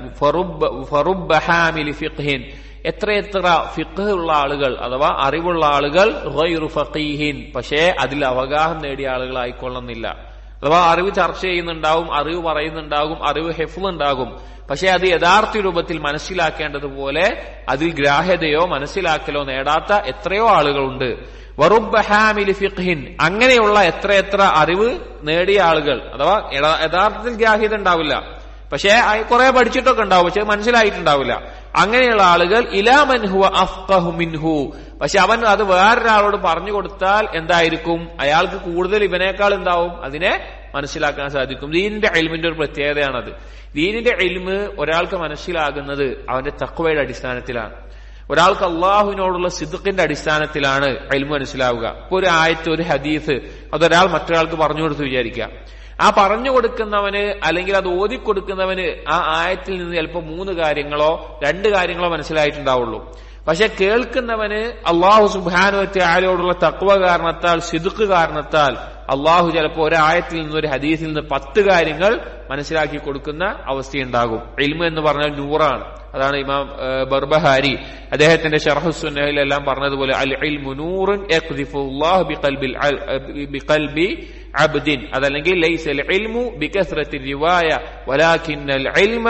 ഫറുബ്ബ ഹാമിലി ഫിഖ്ഹിൻ, എത്രയെത്ര ഫിഖ് ഉള്ള ആളുകൾ അഥവാ അറിവുള്ള ആളുകൾ, ഗൈറു ഫഖീഹിൻ, പക്ഷേ അതിൽ അവഗാഹം നേടിയ ആളുകളായിക്കൊള്ളുന്നില്ല. അഥവാ അറിവ് ചർച്ച ചെയ്യുന്നുണ്ടാവും, അറിവ് പറയുന്നുണ്ടാകും, അറിവ് ഹിഫ്ള് ഉണ്ടാകും, പക്ഷെ അത് യഥാർത്ഥ രൂപത്തിൽ മനസ്സിലാക്കേണ്ടതുപോലെ അതിൽ ഗ്രാഹ്യതയോ മനസ്സിലാക്കലോ നേടാത്ത എത്രയോ ആളുകളുണ്ട്. വറുബ്ബ ഹാമിലി ഫിഖ്ഹിൻ, അങ്ങനെയുള്ള എത്രയെത്ര അറിവ് നേടിയ ആളുകൾ, അഥവാ യഥാർത്ഥത്തിൽ ഗ്രാഹ്യത ഉണ്ടാവില്ല, പക്ഷെ കുറെ പഠിച്ചിട്ടൊക്കെ ഉണ്ടാവും, പക്ഷെ മനസ്സിലായിട്ടുണ്ടാവില്ല. അങ്ങനെയുള്ള ആളുകൾ ഇലാ മൻ ഹുവ അഫ്ഖഹു മിൻഹു, പക്ഷെ അവൻ അത് വേറൊരാളോട് പറഞ്ഞു കൊടുത്താൽ എന്തായിരിക്കും? അയാൾക്ക് കൂടുതൽ ഇവനേക്കാൾ എന്താവും? അതിനെ മനസ്സിലാക്കാൻ സാധിക്കും. ദീനിന്റെ ഇൽമിന്റെ ഒരു പ്രത്യേകതയാണത്. ദീനിന്റെ ഇൽമ് ഒരാൾക്ക് മനസ്സിലാകുന്നത് അവന്റെ തഖ്വയുടെ അടിസ്ഥാനത്തിലാണ്. ഒരാൾക്ക് അള്ളാഹുവിനോടുള്ള സിദ്ഖിന്റെ അടിസ്ഥാനത്തിലാണ് ഇൽമു മനസ്സിലാവുക. ഇപ്പൊ ഒരു ആയത്ത്, ഒരു ഹദീസ് അതൊരാൾ മറ്റൊരാൾക്ക് പറഞ്ഞു കൊടുത്ത് വിചാരിക്കുക. ആ പറഞ്ഞു കൊടുക്കുന്നവന് അല്ലെങ്കിൽ അത് ഓതിക്കൊടുക്കുന്നവന് ആ ആയത്തിൽ നിന്ന് ചിലപ്പോൾ 3 കാര്യങ്ങളോ 2 കാര്യങ്ങളോ മനസ്സിലായിട്ടുണ്ടാവുള്ളൂ. പക്ഷെ കേൾക്കുന്നവന് അള്ളാഹു സുബ്ഹാനഹു വ തആലയോടുള്ള തഖ്വ കാരണത്താൽ, സിദ്ഖ് കാരണത്താൽ അള്ളാഹു ചിലപ്പോൾ ഒരായത്തിൽ നിന്ന് ഒരു ഹദീസിൽ നിന്ന് 10 കാര്യങ്ങൾ മനസ്സിലാക്കി കൊടുക്കുന്ന അവസ്ഥയുണ്ടാകും. ഇൽമു എന്ന് പറഞ്ഞാൽ നൂറാണ്. അതാണ് ഇമാം ബർബഹാരി അദ്ദേഹത്തിന്റെ ശർഹ് സുന്നഹിലെല്ലാം പറഞ്ഞതുപോലെ, അൽ ഇൽമു നൂറുൻ യഖ്ദിഫുല്ലാഹു ബിഖൽബി അബ്ദിൻ, അതല്ലെങ്കിൽ ലൈസൽ ഇൽമു ബികസ്റത്തി റിവായ വലാകിന്നൽ ഇൽമ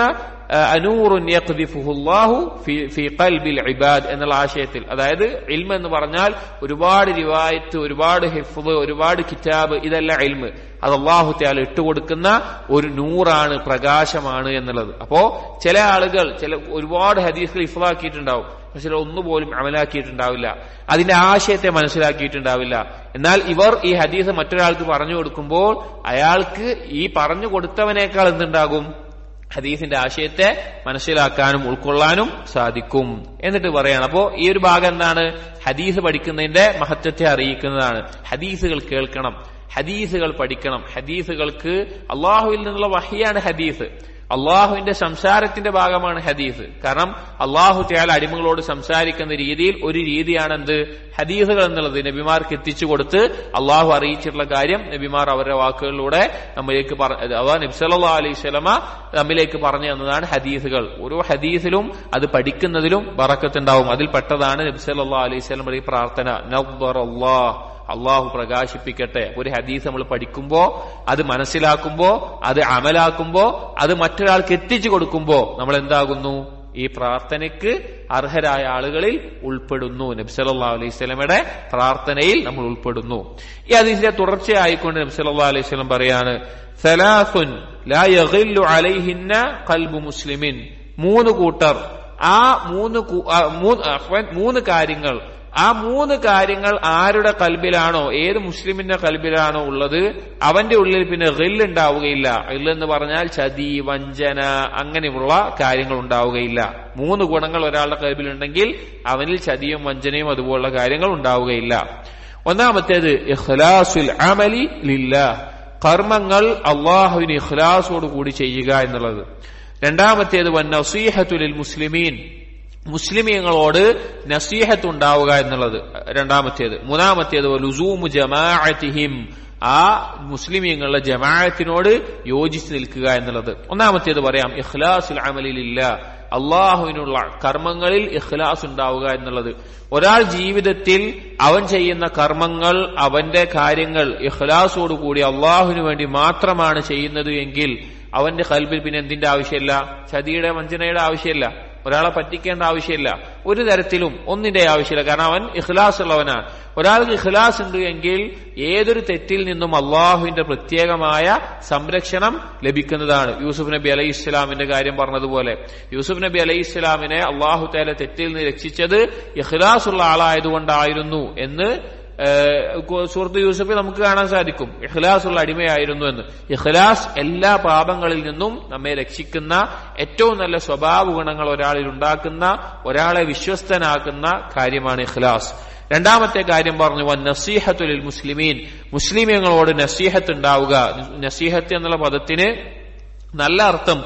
നൂറുൻ യഖ്ദിഫുല്ലാഹു ഫി ഖൽബിൽ ഇബാദ് എന്നുള്ള ആശയത്തിൽ. അതായത് ഇൽമ എന്ന് പറഞ്ഞാൽ ഒരുപാട് റിവായത്ത്, ഒരുപാട് ഹിഫ്ള്, ഒരുപാട് കിതാബ്, ഇതല്ല ഇൽമ്. അത് അല്ലാഹു തആല ഇട്ടുകൊടുക്കുന്ന ഒരു നൂറാണ്, പ്രകാശമാണ് എന്നുള്ളത്. അപ്പോ ചില ആളുകൾ ഒരുപാട് ഹദീസുകൾ ഹിഫ്ളാക്കിയിട്ടുണ്ടാവും, പക്ഷെ ഒന്നുപോലും അമലാക്കിയിട്ടുണ്ടാവില്ല, അതിന്റെ ആശയത്തെ മനസ്സിലാക്കിയിട്ടുണ്ടാവില്ല. എന്നാൽ ഇവർ ഈ ഹദീസ് മറ്റൊരാൾക്ക് പറഞ്ഞു കൊടുക്കുമ്പോൾ അയാൾക്ക് ഈ പറഞ്ഞു കൊടുത്തവനേക്കാൾ എന്തുണ്ടാകും? ഹദീസിന്റെ ആശയത്തെ മനസ്സിലാക്കാനും ഉൾക്കൊള്ളാനും സാധിക്കും എന്നിട്ട് പറയാണ്. അപ്പോ ഈ ഒരു ഭാഗം എന്താണ്? ഹദീസ് പഠിക്കുന്നതിന്റെ മഹത്വത്തെ അറിയിക്കുന്നതാണ്. ഹദീസുകൾ കേൾക്കണം, ഹദീസുകൾ പഠിക്കണം. ഹദീസുകൾക്ക് അള്ളാഹുവിൽ നിന്നുള്ള വഹിയാണ് ഹദീസ്. അള്ളാഹുവിന്റെ സംസാരത്തിന്റെ ഭാഗമാണ് ഹദീസ്. കാരണം അള്ളാഹു തആല അടിമകളോട് സംസാരിക്കുന്ന രീതിയിൽ ഒരു രീതിയാണ് എന്ത്? ഹദീസുകൾ എന്നുള്ളത്. നബിമാർക്ക് എത്തിച്ചു കൊടുത്ത് അള്ളാഹു അറിയിച്ചിട്ടുള്ള കാര്യം നബിമാർ അവരുടെ വാക്കുകളിലൂടെ നമ്മിലേക്ക് അഥവാ നബി സല്ലല്ലാഹു അലൈഹി വസല്ലമ നമ്മിലേക്ക് പറഞ്ഞു തന്നതാണ് ഹദീസുകൾ. ഓരോ ഹദീസിലും അത് പഠിക്കുന്നതിലും ബറക്കത്തുണ്ടാവും. അതിൽ പെട്ടതാണ് നബി സല്ലല്ലാഹു അലൈഹി വസല്ലമയുടെ ഈ പ്രാർത്ഥന, നവ്വറല്ലാഹ്, അള്ളാഹു പ്രകാശിപ്പിക്കട്ടെ. ഒരു ഹദീസ് നമ്മൾ പഠിക്കുമ്പോ, അത് മനസ്സിലാക്കുമ്പോ, അത് അമലാക്കുമ്പോ, അത് മറ്റൊരാൾക്ക് എത്തിച്ചു കൊടുക്കുമ്പോ നമ്മൾ എന്താകുന്നു? ഈ പ്രാർത്ഥനയ്ക്ക് അർഹരായ ആളുകളിൽ ഉൾപ്പെടുന്നു. നബി സല്ലല്ലാഹു അലൈഹി വസല്ലമയുടെ പ്രാർത്ഥനയിൽ നമ്മൾ ഉൾപ്പെടുന്നു. ഈ ഹദീസിന്റെ തുടർച്ചയായിക്കൊണ്ട് നബി സല്ലല്ലാഹു അലൈഹി വസല്ലം പറയാണ്, സലാസുൻ ലാ യഗില്ലു അലൈഹിന്ന ഖൽബു മുസ്ലിമിൻ. 3 കൂട്ടർ, ആ 3 കാര്യങ്ങൾ, ആ 3 കാര്യങ്ങൾ ആരുടെ കൽബിലാണോ, ഏത് മുസ്ലിമിന്റെ കൽബിലാണോ ഉള്ളത്, അവന്റെ ഉള്ളിൽ പിന്നെ ഗിൽ ഉണ്ടാവുകയില്ല. ഗിൽ എന്ന് പറഞ്ഞാൽ ചതി, വഞ്ചന, അങ്ങനെയുള്ള കാര്യങ്ങൾ ഉണ്ടാവുകയില്ല. 3 ഗുണങ്ങൾ ഒരാളുടെ കൽബിലുണ്ടെങ്കിൽ അവനിൽ ചതിയും വഞ്ചനയും അതുപോലുള്ള കാര്യങ്ങൾ ഉണ്ടാവുകയില്ല. ഒന്നാമത്തേത് ഇഖ്ലാസുൽ അമലി ലില്ലാഹ്, കർമ്മങ്ങൾ അള്ളാഹുവിന് ഇഖ്ലാസോട് കൂടി ചെയ്യുക എന്നുള്ളത്. രണ്ടാമത്തേത് വന്നസീഹത്തു ലിൽ മുസ്ലിമീൻ, മുസ്ലിമീങ്ങളോട് നസീഹത്ത് ഉണ്ടാവുക എന്നുള്ളത് രണ്ടാമത്തേത്. മൂന്നാമത്തേത് ലുസൂമു ജമാഅത്തിഹിം, ആ മുസ്ലിമീങ്ങളുടെ ജമാഅത്തിനോട് യോജിച്ച് നിൽക്കുക എന്നുള്ളത്. ഒന്നാമത്തേത് പറയാം ഇഖ്ലാസുൽ അമലി ലില്ലാഹ്, അള്ളാഹുവിനുള്ള കർമ്മങ്ങളിൽ ഇഖ്ലാസ് ഉണ്ടാവുക എന്നുള്ളത്. ഒരാൾ ജീവിതത്തിൽ അവൻ ചെയ്യുന്ന കർമ്മങ്ങൾ, അവന്റെ കാര്യങ്ങൾ ഇഖ്ലാസോടുകൂടി അള്ളാഹുവിന് വേണ്ടി മാത്രമാണ് ചെയ്യുന്നത് എങ്കിൽ അവന്റെ ഖൽബിൽ പിന്നെ എന്തിന്റെ ആവശ്യമില്ല? ചതിയുടെ വഞ്ചനയുടെ ആവശ്യമില്ല. ഒരാളെ പറ്റിക്കേണ്ട ആവശ്യമില്ല, ഒരു തരത്തിലും ഒന്നിന്റെ ആവശ്യമില്ല. കാരണം അവൻ ഇഖ്ലാസ് ഉള്ളവനാണ്. ഒരാൾക്ക് ഇഖ്ലാസ് ഉണ്ട് എങ്കിൽ ഏതൊരു തെറ്റിൽ നിന്നും അള്ളാഹുവിന്റെ പ്രത്യേകമായ സംരക്ഷണം ലഭിക്കുന്നതാണ്. യൂസുഫ് നബി അലൈഹി ഇസ്ലാമിന്റെ കാര്യം പറഞ്ഞതുപോലെ യൂസുഫ് നബി അലൈഹി ഇസ്ലാമിനെ അള്ളാഹു തആല തെറ്റിൽ നിന്ന് രക്ഷിച്ചത് ഇഖ്ലാസ് ഉള്ള ആളായതുകൊണ്ടായിരുന്നു എന്ന് സൂറത്ത് യൂസുഫിൽ നമുക്ക് കാണാൻ സാധിക്കും. ഇഖ്ലാസ് ഉള്ള അടിമയായിരുന്നു എന്ന്. ഇഖ്ലാസ് എല്ലാ പാപങ്ങളിൽ നിന്നും നമ്മെ രക്ഷിക്കുന്ന ഏറ്റവും നല്ല സ്വഭാവ ഗുണങ്ങൾ ഒരാളിൽ ഉണ്ടാക്കുന്ന, ഒരാളെ വിശ്വസ്തനാക്കുന്ന കാര്യമാണ് ഇഖ്ലാസ്. രണ്ടാമത്തെ കാര്യം പറഞ്ഞു നസീഹത്തു ലിൽ മുസ്ലിമീൻ, മുസ്ലിമീങ്ങളോട് നസീഹത്ത് ഉണ്ടാവുക. നസീഹത്ത് എന്നുള്ള പദത്തിന് നല്ല അർത്ഥം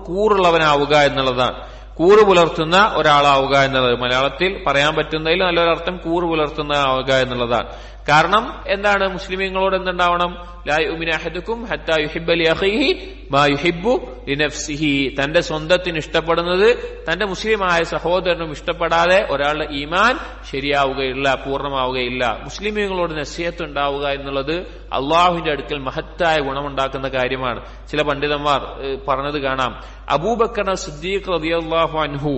കൂറുള്ളവനാവുക എന്നുള്ളതാണ്. കൂറ് പുലർത്തുന്ന ഒരാളാവുക എന്നുള്ളത് മലയാളത്തിൽ പറയാൻ പറ്റുന്നതിൽ നല്ലൊരർത്ഥം കൂറ് പുലർത്തുന്ന ആവുക എന്നുള്ളതാണ്. കാരണം എന്താണ്? മുസ്ലിമീങ്ങളോട് എന്തുണ്ടാവണം? ലാ യുമിനു അഹദുക്കും ഹത്താ യുഹിബ്ബ ലി അഖീഹി മാ യുഹിബ്ബു ലിനഫ്സിഹി. തന്റെ സ്വന്തത്തിന് ഇഷ്ടപ്പെടുന്നത് തന്റെ മുസ്ലിമായ സഹോദരനും ഇഷ്ടപ്പെടാതെ ഒരാളുടെ ഈമാൻ ശരിയാവുകയില്ല, പൂർണ്ണമാവുകയില്ല. മുസ്ലിമീങ്ങളോട് നസീഹത്ത് ഉണ്ടാവുക എന്നുള്ളത് അള്ളാഹുവിന്റെ അടുക്കൽ മഹത്തായ ഗുണമുണ്ടാക്കുന്ന കാര്യമാണ്. ചില പണ്ഡിതന്മാർ പറഞ്ഞത് കാണാം, അബൂബക്കർ സിദ്ദീഖ് റളിയല്ലാഹു അൻഹു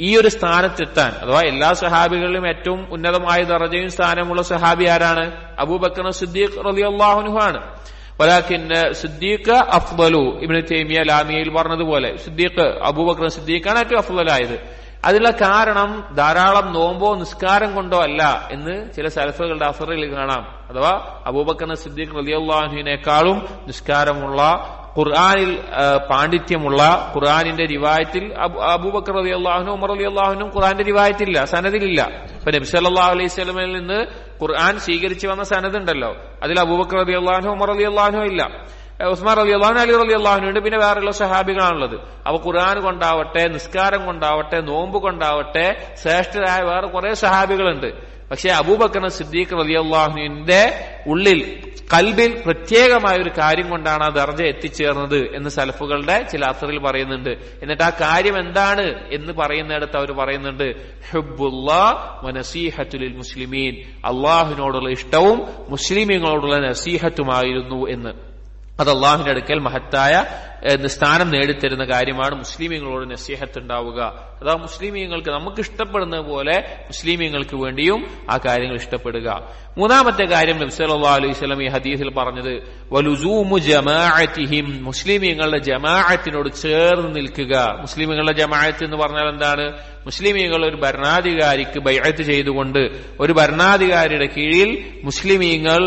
ഈ ഒരു സ്ഥാനത്തെത്താൻ, അഥവാ എല്ലാ സഹാബികളിലും ഏറ്റവും ഉന്നതമായ ദറജയും സ്ഥാനമുള്ള സഹാബി ആരാണ്? അബൂബക്കർ സിദ്ദീഖ് റളിയല്ലാഹു അൻഹു ആണ്. വലാകിൻ സിദ്ദീഖ് അഫ്ളലു, ഇബ്നു തൈമിയ ലാമിയയിൽ പറഞ്ഞതുപോലെ സിദ്ദീഖ് അബൂബക്കർ സിദ്ദീഖാണ് ഏറ്റവും അഫ്ളലായത്. അതിനുള്ള കാരണം ധാരാളം നോമ്പോ നിസ്കാരം കൊണ്ടോ അല്ല എന്ന് ചില സലഫുകളുടെ അസറിൽ കാണാം. അഥവാ അബൂബക്കർ സിദ്ദീഖ് റളിയല്ലാഹു അൻഹുവിനേക്കാളും നിസ്കാരമുള്ള, ഖുർആനിൽ പാണ്ഡിത്യമുള്ള, ഖുർആനിന്റെ റിവായത്തിൽ അബൂബക്കർ റളിയല്ലാഹു അൻഹു ഉമർ റളിയല്ലാഹു അൻഹു ഖുർആന്റെ റിവായത്തില്ല, സനദിലില്ല. ഇപ്പൊ നബി സല്ലല്ലാഹു അലൈഹി വസല്ലമയിൽ നിന്ന് ഖുർആൻ സ്വീകരിച്ചു വന്ന സനദ് ഉണ്ടല്ലോ, അതിൽ അബൂബക്കർ റളിയല്ലാഹു അൻഹു ഉമർ റളിയല്ലാഹു അൻഹു ഇല്ല. ഉസ്മാൻ റളിയല്ലാഹു അൻഹു, അലി റളിയല്ലാഹു അൻഹു ഉണ്ട്. പിന്നെ വേറെയുള്ള സഹാബികളാണുള്ളത്. അപ്പൊ ഖുർആൻ കൊണ്ടാവട്ടെ, നിസ്കാരം കൊണ്ടാവട്ടെ, നോമ്പ് കൊണ്ടാവട്ടെ ശ്രേഷ്ഠരായ വേറെ കുറെ സഹാബികളുണ്ട്. പക്ഷെ അബൂബക്കർ സിദ്ദീഖ് റളിയല്ലാഹു അൻഹുവിന്റെ ഉള്ളിൽ, കൽബിൽ പ്രത്യേകമായ ഒരു കാര്യം കൊണ്ടാണ് ആ ദർജ എത്തിച്ചേർന്നത് എന്ന് സലഫുകളുടെ ചില അസറിൽ പറയുന്നുണ്ട്. എന്നിട്ട് ആ കാര്യം എന്താണ് എന്ന് പറയുന്നിടത്ത് അവർ പറയുന്നുണ്ട്, ഹുബ്ബുല്ലാഹ് വ നസീഹത്തു ലിൽ മുസ്ലിമീൻ, അള്ളാഹുവിനോടുള്ള ഇഷ്ടവും മുസ്ലിമീങ്ങളോടുള്ള നസീഹത്തുമായിരുന്നു എന്ന്. അത് അള്ളാഹുവിന്റെ അടുക്കൽ മഹത്തായ സ്ഥാനം നേടിത്തരുന്ന കാര്യമാണ് മുസ്ലിമീങ്ങളോട് നസീഹത്ത് ഉണ്ടാവുക. അതാ മുസ്ലിമീങ്ങൾക്ക് നമുക്ക് ഇഷ്ടപ്പെടുന്ന പോലെ മുസ്ലിമീങ്ങൾക്ക് വേണ്ടിയും ആ കാര്യങ്ങൾ ഇഷ്ടപ്പെടുക. മൂന്നാമത്തെ കാര്യം നബി സല്ലല്ലാഹു അലൈഹി വസല്ലം ഈ ഹദീസിൽ പറഞ്ഞത് വലുസൂമു ജമാഅത്തിഹിം, മുസ്ലിമീങ്ങളുടെ ജമാഅത്തിനോട് ചേർന്ന് നിൽക്കുക. മുസ്ലിമീങ്ങളുടെ ജമാഅത്ത് എന്ന് പറഞ്ഞാൽ എന്താണ്? മുസ്ലിമീങ്ങൾ ഒരു ഭരണാധികാരിക്ക് ബൈഅത്ത് ചെയ്തുകൊണ്ട് ഒരു ഭരണാധികാരിയുടെ കീഴിൽ മുസ്ലിമീങ്ങൾ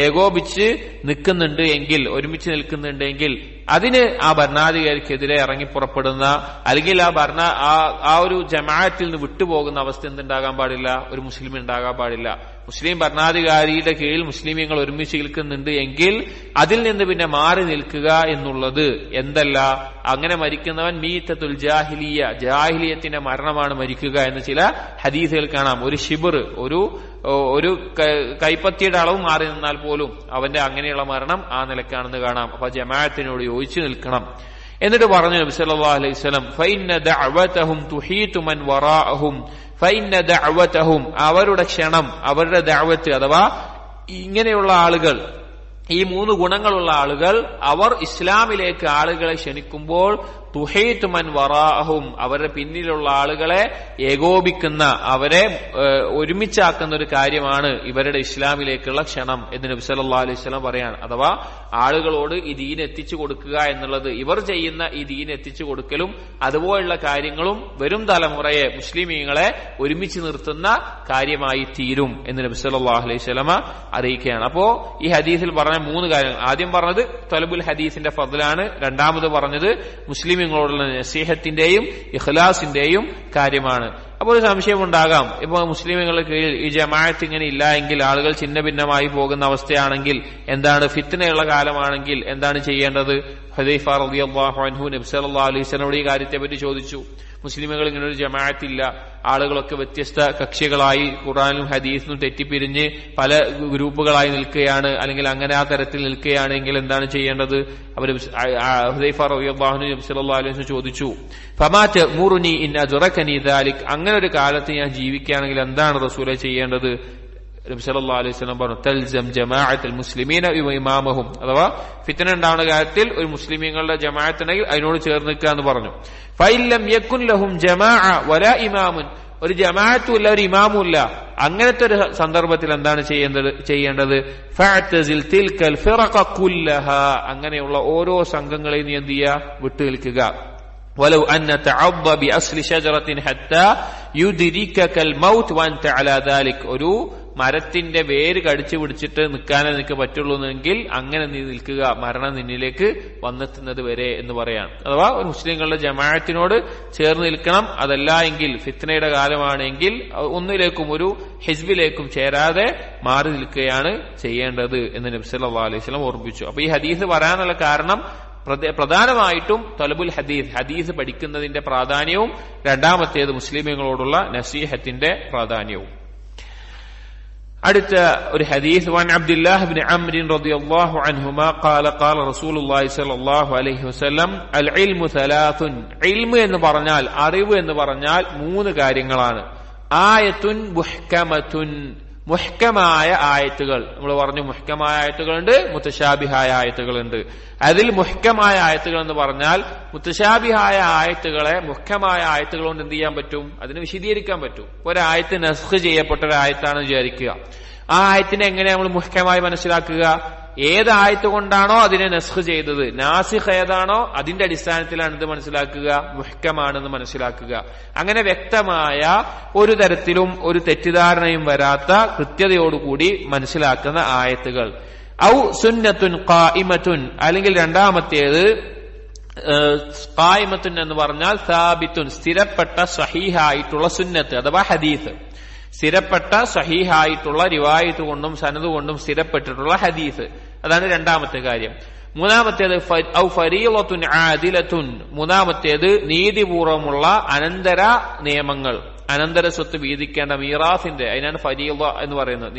ഏകോപിച്ച് നിൽക്കുന്നുണ്ട് എങ്കിൽ, ഒരുമിച്ച് നിൽക്കുന്നുണ്ടെങ്കിൽ അതിന് ആ ഭരണാധികാരിക്കെതിരെ ഇറങ്ങിപ്പുറപ്പെടുന്ന, അല്ലെങ്കിൽ ആ ഒരു ജമാഅത്തിൽ നിന്ന് വിട്ടുപോകുന്ന അവസ്ഥ എന്തുണ്ടാകാൻ പാടില്ല? ഒരു മുസ്ലിം ഉണ്ടാകാൻ പാടില്ല. മുസ്ലിം ഭരണാധികാരിയുടെ കീഴിൽ മുസ്ലിമീങ്ങൾ ഒരുമിച്ച് നിൽക്കുന്നുണ്ട് എങ്കിൽ അതിൽ നിന്ന് പിന്നെ മാറി നിൽക്കുക എന്നുള്ളത് എന്തല്ല, അങ്ങനെ മരിക്കുന്നവൻ മീത്തത്തുൽ ജാഹിലിയ, ജാഹിലിയത്തിന്റെ മരണമാണ് മരിക്കുക എന്ന് ചില ഹദീസുകൾ കാണാം. ഒരു ഷിബർ, ഒരു കൈപ്പത്തിയുടെ അളവ് മാറി നിന്നാൽ പോലും അവന്റെ അങ്ങനെയുള്ള മരണം ആ നിലക്കാണെന്ന് കാണാം. അപ്പൊ ജമാഅത്തിനോട് യോജിച്ചു നിൽക്കണം. എന്നിട്ട് പറഞ്ഞു നബി സല്ലല്ലാഹു അലൈഹി വസല്ലം, ഫഇന്ന ദഅവതഹും തുഹീതു മൻ വറാഅഹും, ഫഇന്ന ദഅവതഹും, അവരുടെ ക്ഷണം, അവരുടെ ദഅവത്ത്, അഥവാ ഇങ്ങനെയുള്ള ആളുകൾ, ഈ മൂന്ന് ഗുണങ്ങളുള്ള ആളുകൾ, അവർ ഇസ്ലാമിലേക്ക് ആളുകളെ ക്ഷണിക്കുമ്പോൾ തുഹീതു മൻ വറാഅഹും, അവരുടെ പിന്നിലുള്ള ആളുകളെ ഏകോപിക്കുന്ന, അവരെ ഒരുമിച്ചാക്കുന്ന ഒരു കാര്യമാണ് ഇവരുടെ ഇസ്ലാമിലേക്കുള്ള ക്ഷണം എന്ന് നബി സല്ലല്ലാഹു അലൈഹി വസല്ലം പറയാണ്. അഥവാ ആളുകളോട് ഈ ദീൻ എത്തിച്ചു കൊടുക്കുക എന്നുള്ളത്, ഇവർ ചെയ്യുന്ന ഈ ദീൻ എത്തിച്ചു കൊടുക്കലും അതുപോലുള്ള കാര്യങ്ങളും വരും തലമുറയെ, മുസ്ലിമീങ്ങളെ ഒരുമിച്ച് നിർത്തുന്ന കാര്യമായി തീരും എന്ന് നബി സല്ലല്ലാഹു അലൈഹി വസല്ലം അറിയിക്കുകയാണ്. അപ്പോ ഈ ഹദീസിൽ പറഞ്ഞ മൂന്ന് കാര്യങ്ങൾ, ആദ്യം പറഞ്ഞത് തലബുൽ ഹദീസിന്റെ ഫദ്ലാണ്, രണ്ടാമത് പറഞ്ഞത് മുസ്ലിമീങ്ങളോടുള്ള നസീഹത്തിന്റെയും ഇഖ്ലാസിന്റെയും കാര്യമാണ്. അപ്പോൾ ഒരു സംശയമുണ്ടാകാം, ഇപ്പൊ മുസ്ലിമുകളുടെ കീഴിൽ ഈ ജമാഅത്ത് ഇങ്ങനെ ഇല്ല എങ്കിൽ, ആളുകൾ ഛിന്ന ഭിന്നമായി പോകുന്ന അവസ്ഥയാണെങ്കിൽ എന്താണ്, ഫിത്നയുള്ള കാലമാണെങ്കിൽ എന്താണ് ചെയ്യേണ്ടത്? ഹുദൈഫ റളിയല്ലാഹു അൻഹു നബി സല്ലല്ലാഹു അലൈഹി വസല്ലമയോട് ഈ കാര്യത്തെ പറ്റി ചോദിച്ചു. മുസ്ലിമുകൾ ഇങ്ങനെ ഒരു ജമാഅത്തില്ല, ആളുകളൊക്കെ വ്യത്യസ്ത കക്ഷികളായി ഖുർആനിലും ഹദീസിലും തെറ്റിപ്പിരിഞ്ഞ് പല ഗ്രൂപ്പുകളായി നിൽക്കുകയാണ്, അല്ലെങ്കിൽ അങ്ങനെ ആ തരത്തിൽ നിൽക്കുകയാണെങ്കിൽ എന്താണ് ചെയ്യേണ്ടത്? അവർ ഹുദൈഫ റളിയല്ലാഹു അൻഹു നബി സല്ലല്ലാഹു അലൈഹി വസല്ലം ചോദിച്ചു, ഫമാ തഅ്മുറുനി ഇൻ അദ്റകനി ദാലിക്, അങ്ങനെ ഒരു കാലത്ത് ഞാൻ ജീവിക്കുകയാണെങ്കിൽ എന്താണ് റസൂലേ ചെയ്യേണ്ടത്? നബി സല്ലല്ലാഹു അലൈഹി വസല്ലം പറഞ്ഞു തൽസം ജമാഅത്തുൽ മുസ്ലിമീന ഇമാമഹും, അഥവാ ഫിത്ന ഉണ്ടാവുന്ന കാര്യത്തിൽ ഒരു മുസ്ലിമീങ്ങളുടെ ജമാഅത്തുണ്ടെങ്കിൽ അതിനോട് ചേർന്ന് നിൽക്കുക എന്ന് പറഞ്ഞു. ഫഇല്ലം യകുൻ ലഹും ജമാഅ വലാ ഇമാമുൻ, ഒരു ജമാഅത്തും ഇല്ല ഒരു ഇമാമും ഇല്ല, അങ്ങനത്തെ ഒരു സന്ദർഭത്തിൽ എന്താണ് ചെയ്യേണ്ടത്? ഫഅതസിൽ തിൽകൽ ഫിറഖ കുല്ലഹാ, അങ്ങനെയുള്ള ഓരോ സംഘങ്ങളെയും നീ എന്ത് ചെയ്യുക? വിട്ടു നിൽക്കുക. വലൗ അന്ന തഅദ്ദ ബിഅസ്ലി ശജറത്തിൻ ഹത്താ യുദ്രികകൽ മൗത്ത് വഅൻത അലാ ദാലിക്, ഒരു മരത്തിന്റെ വേര് കടിച്ചു പിടിച്ചിട്ട് നിൽക്കാനേ നിനക്ക് പറ്റുള്ളൂ എങ്കിൽ അങ്ങനെ നീ നിൽക്കുക, മരണം നിന്നിലേക്ക് വന്നെത്തുന്നത് വരെ എന്ന് പറയാം. അഥവാ ഒരു മുസ്ലിങ്ങളുടെ ജമാഅത്തിനോട് ചേർന്ന് നിൽക്കണം. അതല്ല എങ്കിൽ ഫിത്നയുടെ കാലമാണെങ്കിൽ ഒന്നിലേക്കും ഒരു ഹിസ്ബിലേക്കും ചേരാതെ മാറി നിൽക്കുകയാണ് ചെയ്യേണ്ടത് എന്ന് നബി സല്ലല്ലാഹു അലൈഹി വസല്ലം ഓർമ്മിപ്പിച്ചു. അപ്പൊ ഈ ഹദീസ് പറയാനുള്ള കാരണം പ്രധാനമായിട്ടും തലബുൽ ഹദീസ് പഠിക്കുന്നതിന്റെ പ്രാധാന്യവും രണ്ടാമത്തേത് മുസ്ലിമീങ്ങളോടുള്ള നസീഹത്തിന്റെ പ്രാധാന്യവും. അടുത്ത ഒരു ഹദീസ് വൻ അബ്ദുല്ലാഹ് ഇബ്നു അംർ റളിയല്ലാഹു അൻഹുമാ ഖാല ഖാല റസൂലുള്ളാഹി സ്വല്ലല്ലാഹു അലൈഹി വസല്ലം അൽ ഇൽമു സലാസുൻ, ഇൽമു എന്ന് പറഞ്ഞാൽ അറിവ് എന്ന് പറഞ്ഞാൽ മൂന്ന് കാര്യങ്ങളാണ്. ആയത്തുൻ മുഹ്കമത്തുൻ, മുഹ്കമായ ആയത്തുകൾ. നമ്മൾ പറഞ്ഞു മുഹ്കമായ ആയത്തുകളുണ്ട്, മുത്തശാബിഹായ ആയത്തുകളുണ്ട്. അതിൽ മുഹ്കമായ ആയത്തുകൾ എന്ന് പറഞ്ഞാൽ മുത്തശാബിഹായ ആയത്തുകളെ മുഹ്കമായ ആയത്തുകൾ കൊണ്ട് എന്ത് ചെയ്യാൻ പറ്റും? അതിനെ വിശദീകരിക്കാൻ പറ്റും. ഒരായത്ത് നസ്ഖ് ചെയ്യപ്പെട്ട ഒരു ആയത്താണെന്ന് വിചാരിക്കുക. ആ ആയത്തിനെ എങ്ങനെ നമ്മൾ മുഹ്കമായി മനസ്സിലാക്കുക? ഏത് ആയത്ത് കൊണ്ടാണോ അതിനെ നസ്ഖ് ചെയ്തത്, നാസിഖ് ഏതാണോ അതിന്റെ അടിസ്ഥാനത്തിലാണ് ഇത് മനസ്സിലാക്കുക, മുഹ്കമാണെന്ന് മനസ്സിലാക്കുക. അങ്ങനെ വ്യക്തമായ ഒരു തരത്തിലും ഒരു തെറ്റിദ്ധാരണയും വരാത്ത കൃത്യതയോടുകൂടി മനസ്സിലാക്കുന്ന ആയത്തുകൾ. ഔ സുന്നത്തുൻ ഖായിമത്തുൻ, അല്ലെങ്കിൽ രണ്ടാമത്തേത് ഖായിമത്തുൻ എന്ന് പറഞ്ഞാൽ സാബിത്തുൻ, സ്ഥിരപ്പെട്ട സഹീഹായിട്ടുള്ള സുന്നത്ത് അഥവാ ഹദീസ്. സ്ഥിരപ്പെട്ട സഹീഹായിട്ടുള്ള റിവായത്ത് കൊണ്ടും സനദ് കൊണ്ടും സ്ഥിരപ്പെട്ടിട്ടുള്ള ഹദീസ്, അതാണ് രണ്ടാമത്തെ കാര്യം. മൂന്നാമത്തേത് ഔ ഫരീളത്തുൻ ആദിലത്തുൻ, മൂന്നാമത്തേത് നീതിപൂർവമുള്ള അനന്തര നിയമങ്ങൾ, അനന്തര സ്വത്ത് വീതിക്കേണ്ട മീറാസിന്റെ, അതിനാണ് ഫരീള എന്ന് പറയുന്നത്.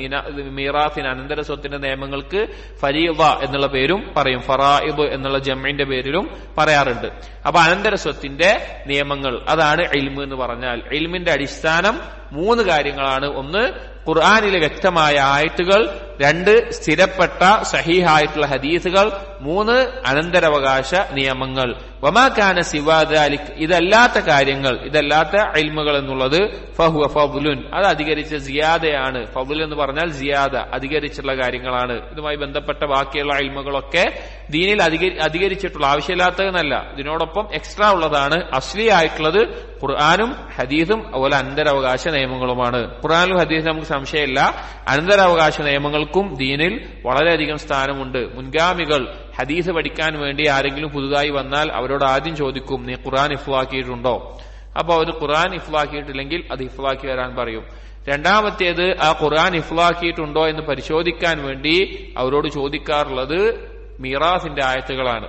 മീറാസിന് അനന്തര സ്വത്തിന്റെ നിയമങ്ങൾക്ക് ഫരീള എന്നുള്ള പേരും പറയും, ഫറായിദ് എന്നുള്ള ജംഇന്റെ പേരിലും പറയാറുണ്ട്. അപ്പൊ അനന്തര സ്വത്തിന്റെ നിയമങ്ങൾ, അതാണ് ഇൽമ് എന്ന് പറഞ്ഞാൽ. ഇൽമിന്റെ അടിസ്ഥാനം മൂന്ന് കാര്യങ്ങളാണ്. ഒന്ന് ഖുർആനിലെ വ്യക്തമായ ആയത്തുകൾ, രണ്ട് സ്ഥിരപ്പെട്ട സഹീഹായിട്ടുള്ള ഹദീസുകൾ, മൂന്ന് അനന്തരാവകാശ നിയമങ്ങൾ. വമാ കാന സിവാ ദാലിക്, ഇതല്ലാത്ത കാര്യങ്ങൾ, ഇതല്ലാത്ത ഇൽമുകൾ എന്നുള്ളത് ഫഹുവ ഫദ്ലുൻ, അത് അധികരിച്ച സിയാദയാണ്. ഫദ്ൽ എന്ന് പറഞ്ഞാൽ സിയാദ, അധികരിച്ചുള്ള കാര്യങ്ങളാണ്. ഇതുമായി ബന്ധപ്പെട്ട ബാക്കിയുള്ള ഇൽമുകളൊക്കെ ദീനിൽ അധികരിച്ചിട്ടുള്ള, ആവശ്യമില്ലാത്തതെന്നല്ല, ഇതിനോടൊപ്പം എക്സ്ട്രാ ഉള്ളതാണ്. അസ്ലി ആയിട്ടുള്ളത് ഖുർആനും ഹദീസും അതുപോലെ അനന്തരാവകാശ നിയമങ്ങളുമാണ്. ഖുർആനും ഹദീസും നമുക്ക് സംശയമില്ല, അനന്തരാവകാശ നിയമങ്ങൾക്കും ദീനിൽ വളരെയധികം സ്ഥാനമുണ്ട്. മുൻഗാമികൾ ഹദീസ് പഠിക്കാൻ വേണ്ടി ആരെങ്കിലും പുതുതായി വന്നാൽ അവരോട് ആദ്യം ചോദിക്കും, നീ ഖുർആൻ ഹിഫ്ളാക്കിയിട്ടുണ്ടോ? അപ്പൊ അവർ ഖുർആൻ ഹിഫ്ളാക്കിയിട്ടില്ലെങ്കിൽ അത് ഹിഫ്ളാക്കി വരാൻ പറയും. രണ്ടാമത്തേത് ആ ഖുർആൻ ഹിഫ്ളാക്കിയിട്ടുണ്ടോ എന്ന് പരിശോധിക്കാൻ വേണ്ടി അവരോട് ചോദിക്കാറുള്ളത് മീറാസിന്റെ ആയത്തുകളാണ്.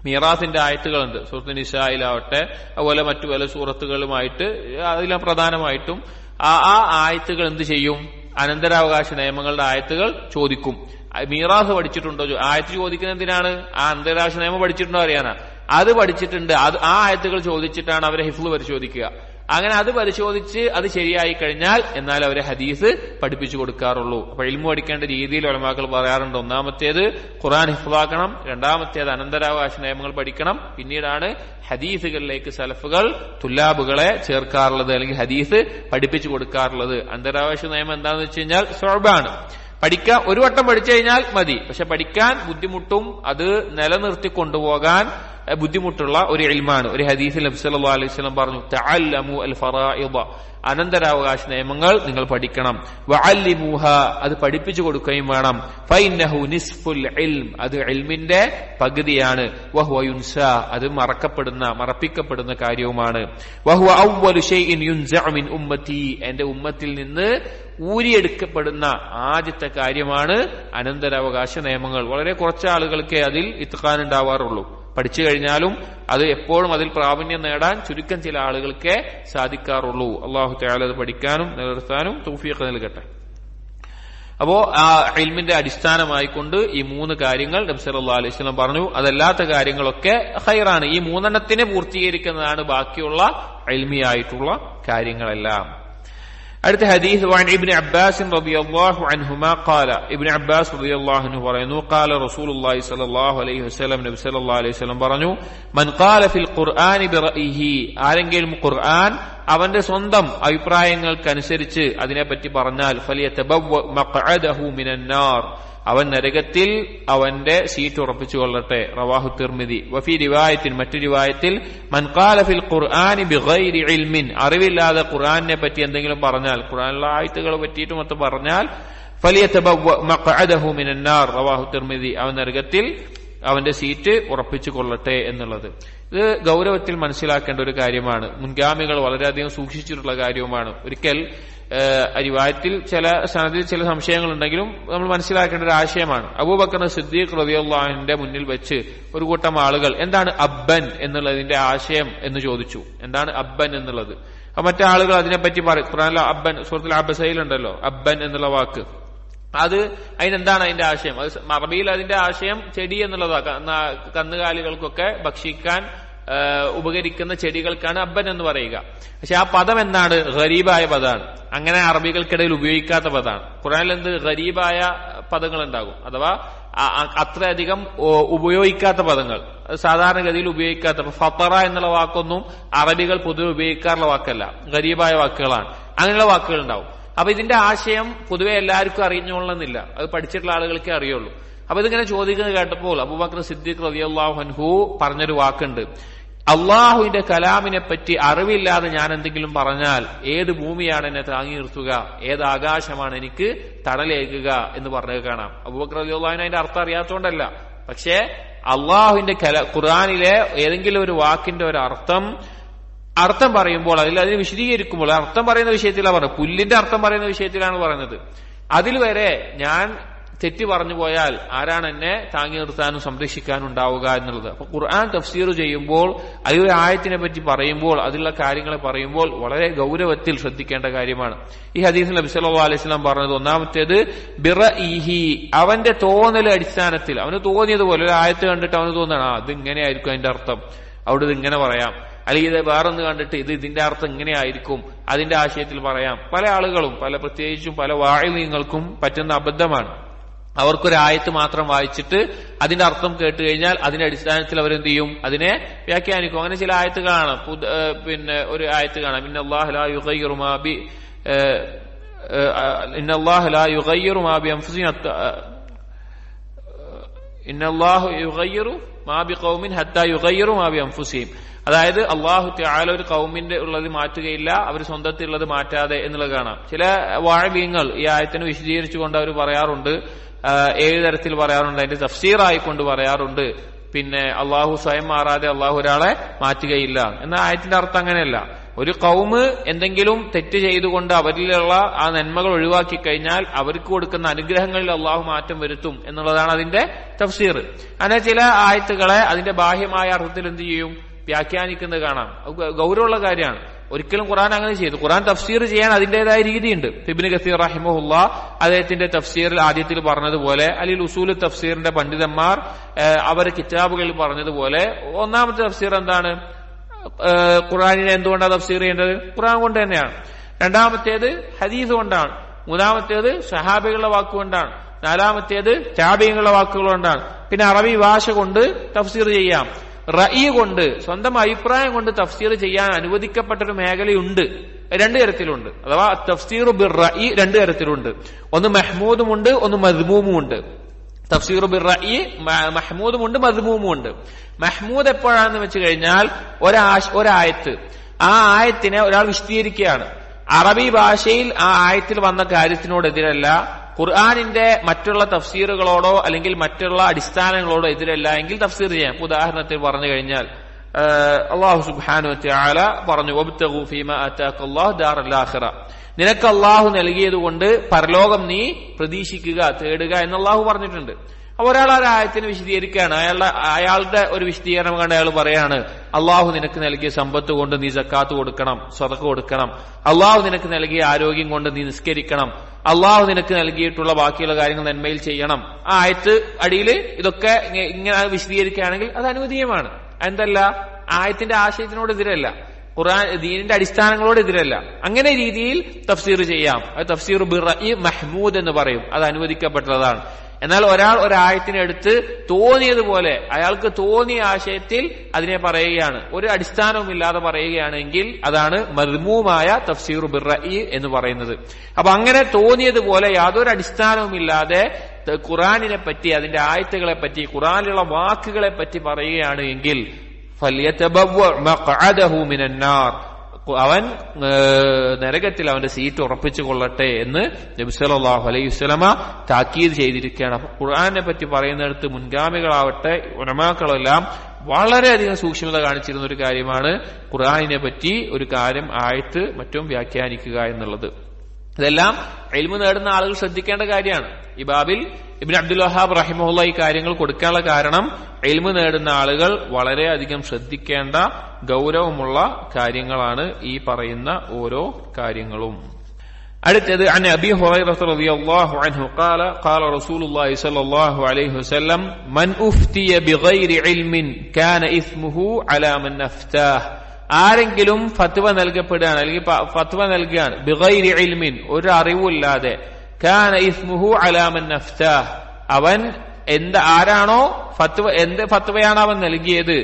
മീറാസിന്റെ ആയത്തുകളുണ്ട്, സൂറത്ത് നിസായിലാവട്ടെ അതുപോലെ മറ്റു പല സൂറത്തുകളുമായിട്ട്, അതിലും പ്രധാനമായിട്ടും ആ ആയത്തുകൾ എന്ത് ചെയ്യും? അനന്തരാവകാശ നിയമങ്ങളുടെ ആയത്തുകൾ ചോദിക്കും. മീറാസ് പഠിച്ചിട്ടുണ്ടോ? ആയത്ത് ചോദിക്കുന്നത് എന്തിനാണ്? ആ അനന്തരാവകാശ നിയമം പഠിച്ചിട്ടുണ്ടോ അറിയാനാ. അത് പഠിച്ചിട്ടുണ്ട്, അത് ആ ആയത്തുകൾ ചോദിച്ചിട്ടാണ് അവരെ ഹിഫ്ള് പരിശോധിക്കുക. അങ്ങനെ അത് പരിശോധിച്ച് അത് ശരിയായി കഴിഞ്ഞാൽ എന്നാൽ അവരെ ഹദീസ് പഠിപ്പിച്ചു കൊടുക്കാറുള്ളൂ. അപ്പൊ ഇൽമു പഠിക്കേണ്ട രീതിയിൽ ഉലമാക്കൾ പറയാറുണ്ട്. ഒന്നാമത്തേത് ഖുർആൻ ഹിഫ്ളാക്കണം, രണ്ടാമത്തേത് അനന്തരാവകാശ നിയമങ്ങൾ പഠിക്കണം, പിന്നീടാണ് ഹദീസുകളിലേക്ക് സലഫുകൾ തുല്ലാബുകളെ ചേർക്കാറുള്ളത്, അല്ലെങ്കിൽ ഹദീസ് പഠിപ്പിച്ചു കൊടുക്കാറുള്ളത്. അനന്തരാവകാശ നിയമം എന്താണെന്ന് വെച്ച് കഴിഞ്ഞാൽ സ്വഅബാണ്. പഠിക്കാൻ ഒരു വട്ടം പഠിച്ചു കഴിഞ്ഞാൽ മതി, പക്ഷെ പഠിക്കാൻ ബുദ്ധിമുട്ടും അത് നിലനിർത്തി കൊണ്ടുപോകാൻ ബുദ്ധിമുട്ടുള്ള ഒരു ഇൽമാണ്. ഒരു ഹദീസിൽ നബി സല്ലല്ലാഹു അലൈഹി വസല്ലം പറഞ്ഞു, തഅല്ലമു അൽ ഫറായിദ, അനന്തരാവകാശ നിയമങ്ങൾ നിങ്ങൾ പഠിക്കണം. വഅല്ലിമുഹ, അത് പഠിപ്പിച്ചു കൊടുക്കുകയും വേണം. ഫഇന്നഹു നിസ്ഫുൽ ഇൽം, അത് ഇൽമിന്റെ പകുതിയാണ്. വഹുവ യുൻസാ, അത് മറപ്പിക്കപ്പെടുന്ന കാര്യവുമാണ്. വഹുവ അവ്വലു ഷൈഇൻ യുൻസഉ മിൻ ഉമ്മത്തി, എന്റെ ഉമ്മത്തിൽ നിന്ന് ഊരിയെടുക്കപ്പെടുന്ന ആദ്യത്തെ കാര്യമാണ് അനന്തരാവകാശ നിയമങ്ങൾ. വളരെ കുറച്ച് ആളുകൾക്ക് അതിൽ ഇത്ഖാൻ ഉണ്ടാവാറുള്ളൂ. പഠിച്ചു കഴിഞ്ഞാലും അത് എപ്പോഴും അതിൽ പ്രാവീണ്യം നേടാൻ ചുരുക്കം ചില ആളുകൾക്കേ സാധിക്കാറുള്ളൂ. അല്ലാഹു തആല അത് പഠിക്കാനും നിലനിർത്താനും തൗഫീഖ് നൽകട്ടെ. അപ്പോ ആ ഇൽമിന്റെ അടിസ്ഥാനമായിക്കൊണ്ട് ഈ മൂന്ന് കാര്യങ്ങൾ നബി സല്ലല്ലാഹു അലൈഹി വസല്ലം പറഞ്ഞു. അതല്ലാത്ത കാര്യങ്ങളൊക്കെ ഖൈറാണ്. ഈ മൂന്നെണ്ണത്തിനെ പൂർത്തീകരിക്കുന്നതാണ് ബാക്കിയുള്ള ഇൽമിയായിട്ടുള്ള കാര്യങ്ങളെല്ലാം. അടുത്ത ഹദീസ് വഅൻ ഇബ്നു അബ്ബാസ് റളിയല്ലാഹു അൻഹുമാ ഖാല ഇബ്നു അബ്ബാസ് റളിയല്ലാഹു അൻഹു പറയുന്നു ഖാല റസൂലുള്ളാഹി സ്വല്ലല്ലാഹു അലൈഹി വസല്ലം നബി സല്ലല്ലാഹു അലൈഹി വസല്ലം പറഞ്ഞു മൻ ഖാല ഫിൽ ഖുർആനി ബിറഅയിഹി ആരെങ്കിലും ഖുർആൻ അവന്റെ സ്വന്തം അഭിപ്രായങ്ങൾക്കനുസരിച്ച് അതിനെപ്പറ്റി പറഞ്ഞാൽ ഫലിയതബവ്വ മഖ്അദഹു മിനന്നാർ അവൻ നരകത്തിൽ അവന്റെ സീറ്റ് ഉറപ്പിച്ചു കൊള്ളട്ടെ. റവാഹു തിർമിദി. വഫി റിവായത്തിൻ മറ്റു റിവായത്തിൽ മൻ ഖാല ഫിൽ ഖുർആനി ബിഗൈരി ഇൽമിൻ അറിവില്ലാതെ ഖുർആനിനെ പറ്റി എന്തെങ്കിലും പറഞ്ഞാൽ ഖുർആനിലെ ആയത്തുകളെ പറ്റിയിട്ട് മൊത്തം പറഞ്ഞാൽ ഫലിയതബവ്വ മഖ്അദഹു മിനന്നാർ റവാഹു തിർമിദി അവൻ നരകത്തിൽ അവന്റെ സീറ്റ് ഉറപ്പിച്ചു കൊള്ളട്ടെ എന്നുള്ളത്. ഇത് ഗൗരവത്തിൽ മനസ്സിലാക്കേണ്ട ഒരു കാര്യമാണ്. മുൻഗാമികൾ വളരെയധികം സൂക്ഷിച്ചിട്ടുള്ള കാര്യവുമാണ്. ഒരിക്കൽ റിവായത്തിൽ സനദിൽ ചില സംശയങ്ങളുണ്ടെങ്കിലും നമ്മൾ മനസ്സിലാക്കേണ്ട ഒരു ആശയമാണ്. അബൂബക്കർ സിദ്ദീഖ് റളിയല്ലാഹു അൻഹുവിന്റെ മുന്നിൽ വെച്ച് ഒരു കൂട്ടം ആളുകൾ എന്താണ് അബ്ബൻ എന്നുള്ളതിന്റെ ആശയം എന്ന് ചോദിച്ചു. എന്താണ് അബ്ബൻ എന്നുള്ളത്? മറ്റേ ആളുകൾ അതിനെപ്പറ്റി പറയും. ഖുർആനിലെ അബ്ബൻ സൂറത്തുൽ അബ്സയിലുണ്ടല്ലോ അബ്ബൻ എന്നുള്ള വാക്ക്. അത് അതിനെന്താണ് അതിന്റെ ആശയം? അത് അറബിയിൽ അതിന്റെ ആശയം ചെടി എന്നുള്ളതാണ്. കന്നുകാലികൾക്കൊക്കെ ഭക്ഷിക്കാൻ ഉപകരിക്കുന്ന ചെടികൾക്കാണ് അബ്ബൻ എന്ന് പറയുക. പക്ഷെ ആ പദം എന്താണ്? ഗരീബായ പദമാണ്. അങ്ങനെ അറബികൾക്കിടയിൽ ഉപയോഗിക്കാത്ത പദമാണ്. ഖുർആനിൽ എന്ത് ഗരീബായ പദങ്ങൾ ഉണ്ടാകും, അഥവാ അത്രയധികം ഉപയോഗിക്കാത്ത പദങ്ങൾ, സാധാരണഗതിയിൽ ഉപയോഗിക്കാത്ത. ഫത്തറ എന്നുള്ള വാക്കൊന്നും അറബികൾ പൊതുവെ ഉപയോഗിക്കാറുള്ള വാക്കല്ല, ഗരീബായ വാക്കുകളാണ്. അങ്ങനെയുള്ള വാക്കുകൾ ഉണ്ടാവും. അപ്പൊ ഇതിന്റെ ആശയം പൊതുവെ എല്ലാവർക്കും അറിഞ്ഞോളണമെന്നില്ല, അത് പഠിച്ചിട്ടുള്ള ആളുകൾക്കേ അറിയുള്ളൂ. അപ്പൊ ഇതിങ്ങനെ ചോദിക്കുന്നത് കേട്ടപ്പോൾ അബൂബക്കർ സിദ്ദീഖ് റളിയല്ലാഹു അൻഹു പറഞ്ഞൊരു വാക്കുണ്ട്, അള്ളാഹുവിന്റെ കലാമിനെ പറ്റി അറിവില്ലാതെ ഞാൻ എന്തെങ്കിലും പറഞ്ഞാൽ ഏത് ഭൂമിയാണ് എന്നെ താങ്ങി നിർത്തുക, ഏത് ആകാശമാണ് എനിക്ക് തണലേകുക എന്ന് പറഞ്ഞത് കാണാം. അബൂബക്കർ റളിയല്ലാഹു അൻഹു അതിന്റെ അർത്ഥം അറിയാത്തതുകൊണ്ടല്ല, പക്ഷേ അള്ളാഹുവിന്റെ ഖുർആനിലെ ഏതെങ്കിലും ഒരു വാക്കിന്റെ ഒരു അർത്ഥം പറയുമ്പോൾ അതിന് വിശദീകരിക്കുമ്പോൾ അർത്ഥം പറയുന്ന വിഷയത്തിലാണ് പറയുന്നത്. പുല്ലിന്റെ അർത്ഥം പറയുന്ന വിഷയത്തിലാണ് പറയുന്നത്. അതിൽ വരെ ഞാൻ തെറ്റി പറഞ്ഞു പോയാൽ ആരാണ് എന്നെ താങ്ങി നിർത്താനും സംരക്ഷിക്കാനും ഉണ്ടാവുക എന്നുള്ളത്. അപ്പൊ ഖുർആൻ തഫ്സീർ ചെയ്യുമ്പോൾ അതിലൊരു ആയത്തിനെ പറ്റി പറയുമ്പോൾ അതിലുള്ള കാര്യങ്ങളെ പറയുമ്പോൾ വളരെ ഗൗരവത്തിൽ ശ്രദ്ധിക്കേണ്ട കാര്യമാണ്. ഈ ഹദീസിൽ നബി സല്ലല്ലാഹു അലൈഹി വസല്ലം പറഞ്ഞത് ഒന്നാമത്തേത് ബിറഇഹി അവന്റെ തോന്നൽ അടിസ്ഥാനത്തിൽ അവന് തോന്നിയതുപോലെ ഒരു ആയത്ത് കണ്ടിട്ട് അവന് തോന്നണം അത് ഇങ്ങനെയായിരിക്കും അതിന്റെ അർത്ഥം, അവിടെ ഇത് ഇങ്ങനെ പറയാം, അല്ലെങ്കിൽ ഇത് വേറൊന്ന് കണ്ടിട്ട് ഇതിന്റെ അർത്ഥം ഇങ്ങനെയായിരിക്കും, അതിന്റെ ആശയത്തിൽ പറയാം. പല ആളുകളും പ്രത്യേകിച്ചും പല വാഇലിങ്ങൾക്കും പറ്റുന്ന അബദ്ധമാണ്. അവർക്കൊരു ആയത്ത് മാത്രം വായിച്ചിട്ട് അതിന്റെ അർത്ഥം കേട്ട് കഴിഞ്ഞാൽ അതിന്റെ അടിസ്ഥാനത്തിൽ അവരെന്ത് ചെയ്യും? അതിനെ വ്യാഖ്യാനിക്കും. അങ്ങനെ ചില ആയത്തുകളാണ്. പിന്നെ ഒരു ആയത്ത് കാണാം, ഇന്നല്ലാഹു ലാ യുഗയ്യിറു മാ ബിഅൻഫുസിഹിം ഇന്നല്ലാഹു യുഗയ്യിറു മാ ബിഖൗമിൻ ഹത്താ യുഗയ്യിറു മാ ബിഅൻഫുസിഹിം. അതായത് അള്ളാഹു തആല ഒരു ഖൗമിന്റെ ഉള്ളത് മാറ്റുകയില്ല, അവർ സ്വന്തത്തിൽ ഉള്ളത് മാറ്റാതെ എന്നുള്ളത് കാണാം. ചില വാഇലിങ്ങൾ ഈ ആയത്തിനെ വിശദീകരിച്ചുകൊണ്ട് അവർ പറയാറുണ്ട്, 7 തരത്തിൽ പറയാറുണ്ട്. അതിന്റെ തഫ്സീറായിക്കൊണ്ട് പറയാറുണ്ട്, പിന്നെ അള്ളാഹു സ്വയം മാറാതെ അള്ളാഹു ഒരാളെ മാറ്റുകയില്ല എന്ന ആയത്തിന്റെ അർത്ഥം അങ്ങനെയല്ല. ഒരു ഖൗമ് എന്തെങ്കിലും തെറ്റ് ചെയ്തുകൊണ്ട് അവരിലുള്ള ആ നന്മകൾ ഒഴിവാക്കി കഴിഞ്ഞാൽ അവർക്ക് കൊടുക്കുന്ന അനുഗ്രഹങ്ങളിൽ അള്ളാഹു മാറ്റം വരുത്തും എന്നുള്ളതാണ് അതിന്റെ തഫ്സീർ. അങ്ങനെ ചില ആയത്തുകളെ അതിന്റെ ബാഹ്യമായ അർത്ഥത്തിൽ എന്ത് ചെയ്യും? വ്യാഖ്യാനിക്കുന്നത് കാണാം. ഗൗരവമുള്ള കാര്യമാണ്. ഒരിക്കലും ഖുർആൻ അങ്ങനെ ചെയ്തു. ഖുർആൻ തഫ്സീർ ചെയ്യാൻ അതിന്റേതായ രീതിയുണ്ട്. ഇബ്നു കസീർ റഹിമഹുല്ലാഹ് അദ്ദേഹത്തിന്റെ തഫ്സീറിൽ ആദ്യത്തിൽ പറഞ്ഞതുപോലെ, അല്ലെങ്കിൽ ഉസൂൽ തഫ്സീറിന്റെ പണ്ഡിതന്മാർ അവർ കിതാബുകളിൽ പറഞ്ഞതുപോലെ, ഒന്നാമത്തെ തഫ്സീർ എന്താണ്? ഖുർആനിനെ എന്തുകൊണ്ടാണ് തഫ്സീർ ചെയ്യേണ്ടത്? ഖുർആൻ കൊണ്ട് തന്നെയാണ്. രണ്ടാമത്തേത് ഹദീസ് കൊണ്ടാണ്. മൂന്നാമത്തേത് സഹാബികളുടെ വാക്കുകൊണ്ടാണ്. നാലാമത്തേത് താബിഈങ്ങളുടെ വാക്കുകൾ കൊണ്ടാണ്. പിന്നെ അറബി ഭാഷ കൊണ്ട് തഫ്സീർ ചെയ്യാം. റഈ കൊണ്ട്, സ്വന്തം അഭിപ്രായം കൊണ്ട് തഫ്സീർ ചെയ്യാൻ അനുവദിക്കപ്പെട്ടൊരു മേഖലയുണ്ട്. 2 തരത്തിലുണ്ട്. അഥവാ തഫ്സീർ ബിർ റഈ 2 തരത്തിലുണ്ട്. ഒന്ന് മഹ്മൂദുമുണ്ട്, ഒന്ന് മദ്മൂമുമുണ്ട്. തഫ്സീർ ബിർ റഈ മഹ്മൂദുമുണ്ട്, മദ്മൂമുമുണ്ട്. മഹ്മൂദ് എപ്പോഴാണെന്ന് വെച്ച് കഴിഞ്ഞാൽ ഒരായത്ത്, ആ ആയത്തിനെ ഒരാൾ വിശദീകരിക്കുകയാണ്. അറബി ഭാഷയിൽ ആ ആയത്തിൽ വന്ന കാര്യത്തിനോടെതിരല്ല, ഖുർആനിന്റെ മറ്റുള്ള തഫ്സീറുകളോടോ അല്ലെങ്കിൽ മറ്റുള്ള അടിസ്ഥാനങ്ങളോടോ എതിരല്ല എങ്കിൽ തഫ്സീർ ചെയ്യാം. ഉദാഹരണത്തിൽ പറഞ്ഞു കഴിഞ്ഞാൽ അല്ലാഹു സുബ്ഹാനഹു വ തആല പറഞ്ഞു, വബ്തഗൂ ഫീമാ ആതാക്കല്ലാഹു ദാറൽ ആഖിറ, നിനക്ക് അല്ലാഹു നൽകിയതുകൊണ്ട് പരലോകം നീ പ്രതീക്ഷിക്കുക, തേടുക എന്ന് അല്ലാഹു പറഞ്ഞിട്ടുണ്ട്. അപ്പൊ ഒരാൾ ആ ആയത്തിനെ വിശദീകരിക്കുകയാണ്. അയാളുടെ ഒരു വിശദീകരണം കണ്ട് അയാൾ പറയാണ്, അള്ളാഹു നിനക്ക് നൽകിയ സമ്പത്ത് കൊണ്ട് നീ സക്കാത്ത് കൊടുക്കണം, സദഖ കൊടുക്കണം. അള്ളാഹു നിനക്ക് നൽകിയ ആരോഗ്യം കൊണ്ട് നീ നിസ്കരിക്കണം. അള്ളാഹു നിനക്ക് നൽകിയിട്ടുള്ള ബാക്കിയുള്ള കാര്യങ്ങൾ നന്മയിൽ ചെയ്യണം. ആ ആയത്ത് അടിയിൽ ഇതൊക്കെ ഇങ്ങനെ വിശദീകരിക്കുകയാണെങ്കിൽ അത് അനുവദീയമാണ്. എന്തല്ല, ആയത്തിന്റെ ആശയത്തിനോട് എതിരല്ല. ഖുർആൻ ദീനിന്റെ അടിസ്ഥാനങ്ങളോട് എതിരല്ല. അങ്ങനെ രീതിയിൽ തഫ്സീർ ചെയ്യാം. അത് തഫ്സീർ ബിറഇ മഹ്മൂദ് എന്ന് പറയും. അത് അനുവദിക്കപ്പെട്ടതാണ്. എന്നാൽ ഒരാൾ ഒരായത്തിനെടുത്ത് തോന്നിയതുപോലെ അയാൾക്ക് തോന്നിയ ആശയത്തിൽ അതിനെ പറയുകയാണ്, ഒരു അടിസ്ഥാനവുമില്ലാതെ പറയുകയാണെങ്കിൽ അതാണ് മദ്മൂമായ തഫ്സീർ ബിറഇ എന്ന് പറയുന്നത്. അപ്പൊ അങ്ങനെ തോന്നിയതുപോലെ യാതൊരു അടിസ്ഥാനവുമില്ലാതെ ഖുർആനിനെ പറ്റി, അതിന്റെ ആയത്തുകളെ പറ്റി, ഖുർആനിലുള്ള വാക്കുകളെ പറ്റി പറയുകയാണ് എങ്കിൽ ഫല്യതബവ്വ മഖ്അദഹു മിനന്നാർ, അവൻ നരകത്തിൽ അവന്റെ സീറ്റ് ഉറപ്പിച്ചു കൊള്ളട്ടെ എന്ന് നബി സല്ലല്ലാഹു അലൈഹി വസല്ലമ താക്കീത് ചെയ്തിരിക്കുകയാണ്. അപ്പൊ ഖുർആനെ പറ്റി പറയുന്നിടത്ത് മുൻഗാമികളാവട്ടെ ഉലമാക്കളെല്ലാം വളരെയധികം സൂക്ഷ്മത കാണിച്ചിരുന്ന ഒരു കാര്യമാണ് ഖുർആനിനെ പറ്റി ഒരു കാര്യം ആയത്ത് മറ്റും വ്യാഖ്യാനിക്കുക എന്നുള്ളത്. ഇതെല്ലാം ഇൽമു നേടുന്ന ആളുകൾ ശ്രദ്ധിക്കേണ്ട കാര്യമാണ്. ഈ ബാബിൽ ഇബ്നു അബ്ദുൽ വഹാബ് റഹിമഹുള്ള ഈ കാര്യങ്ങൾ കൊടുക്കാനുള്ള കാരണം ഇൽമു നേടുന്ന ആളുകൾ വളരെയധികം ശ്രദ്ധിക്കേണ്ട ഗൗരവമുള്ള കാര്യങ്ങളാണ് ഈ പറയുന്ന ഓരോ കാര്യങ്ങളും. അടുത്തത് അൻ അബീ ഹുറൈറ റളിയല്ലാഹു അൻഹു ഖാല ഖാല റസൂലുള്ളാഹി സ്വല്ലല്ലാഹു അലൈഹി വസല്ലം മൻ ഉഫ്തിയ ബിഗൈരി ഇൽമിൻ കാന ഇസ്മുഹു അലാ മൻ അഫ്താഹ്, ആരെങ്കിലും ഫത്വ നൽകപ്പെടുകയാണ് അല്ലെങ്കിൽ ഫത്വ നൽകുകയാണ് ബിഗൈരി ഇൽമിൻ, ഒരു അറിവില്ലാതെ, കാന ഇസ്മുഹു അലാ മൻ അഫ്താഹ്, അവൻ ആരാണോ എന്ത് ഫത്വയാണ് അവൻ നൽകിയത്,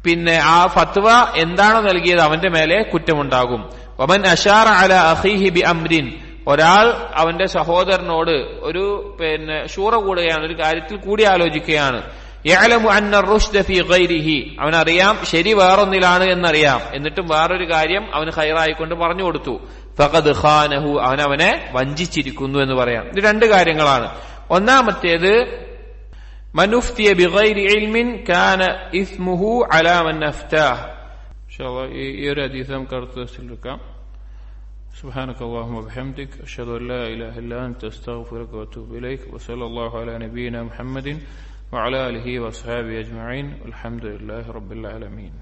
പിന്നെ ആ ഫത്വ എന്താണോ നൽകിയത് അവന്റെ മേലെ കുറ്റമുണ്ടാകും. വമൻ അശാറ അലാ അഖീഹി ബി അംരിൻ, ഒരാൾ അവന്റെ സഹോദരനോട് ഒരു ഷൂറ കൂടുകയാണ്, ഒരു കാര്യത്തിൽ കൂടി ആലോചിക്കുകയാണ്. യഅലമു അന്ന റുശ്ദ ഫീ ഗൈരിഹി, അവനറിയാം ശരി വേറൊന്നിലാണ് എന്നറിയാം, എന്നിട്ടും വേറൊരു കാര്യം അവന് ഖൈറായിക്കൊണ്ട് പറഞ്ഞു കൊടുത്തു. ഫഖദ് ഖാനഹു, അവനെ വഞ്ചിച്ചിരിക്കുന്നു എന്ന് പറയാം. ഇത് രണ്ട് കാര്യങ്ങളാണ്. ഒന്നാമത്തേത് മനുഫ്തിയ ബിഗൈരി ഇൽമിൻ കാന ഇസ്മുഹു അലാ മൻ അഫ്താഹ്. ഇൻഷാ അല്ലാഹ് ഈ ഒരു ഹദീസ് നമുക്ക് അടുത്ത ദിവസത്തിൽ എടുക്കാം. സുബ്ഹാനകല്ലാഹുമ്മ വബിഹംദിക അഷ്ഹദു അൻ ലാ ഇലാഹ ഇല്ലാ അൻത അസ്തഗ്ഫിറുക വഅതൂബു ഇലൈക് വസല്ലല്ലാഹു അലാ നബിയിനാ മുഹമ്മദിൻ വഅലാ ആലിഹി വഅസ്ഹാബിഹി അജ്മഈൻ വൽഹംദുലില്ലാഹി റബ്ബിൽ ആലമീൻ.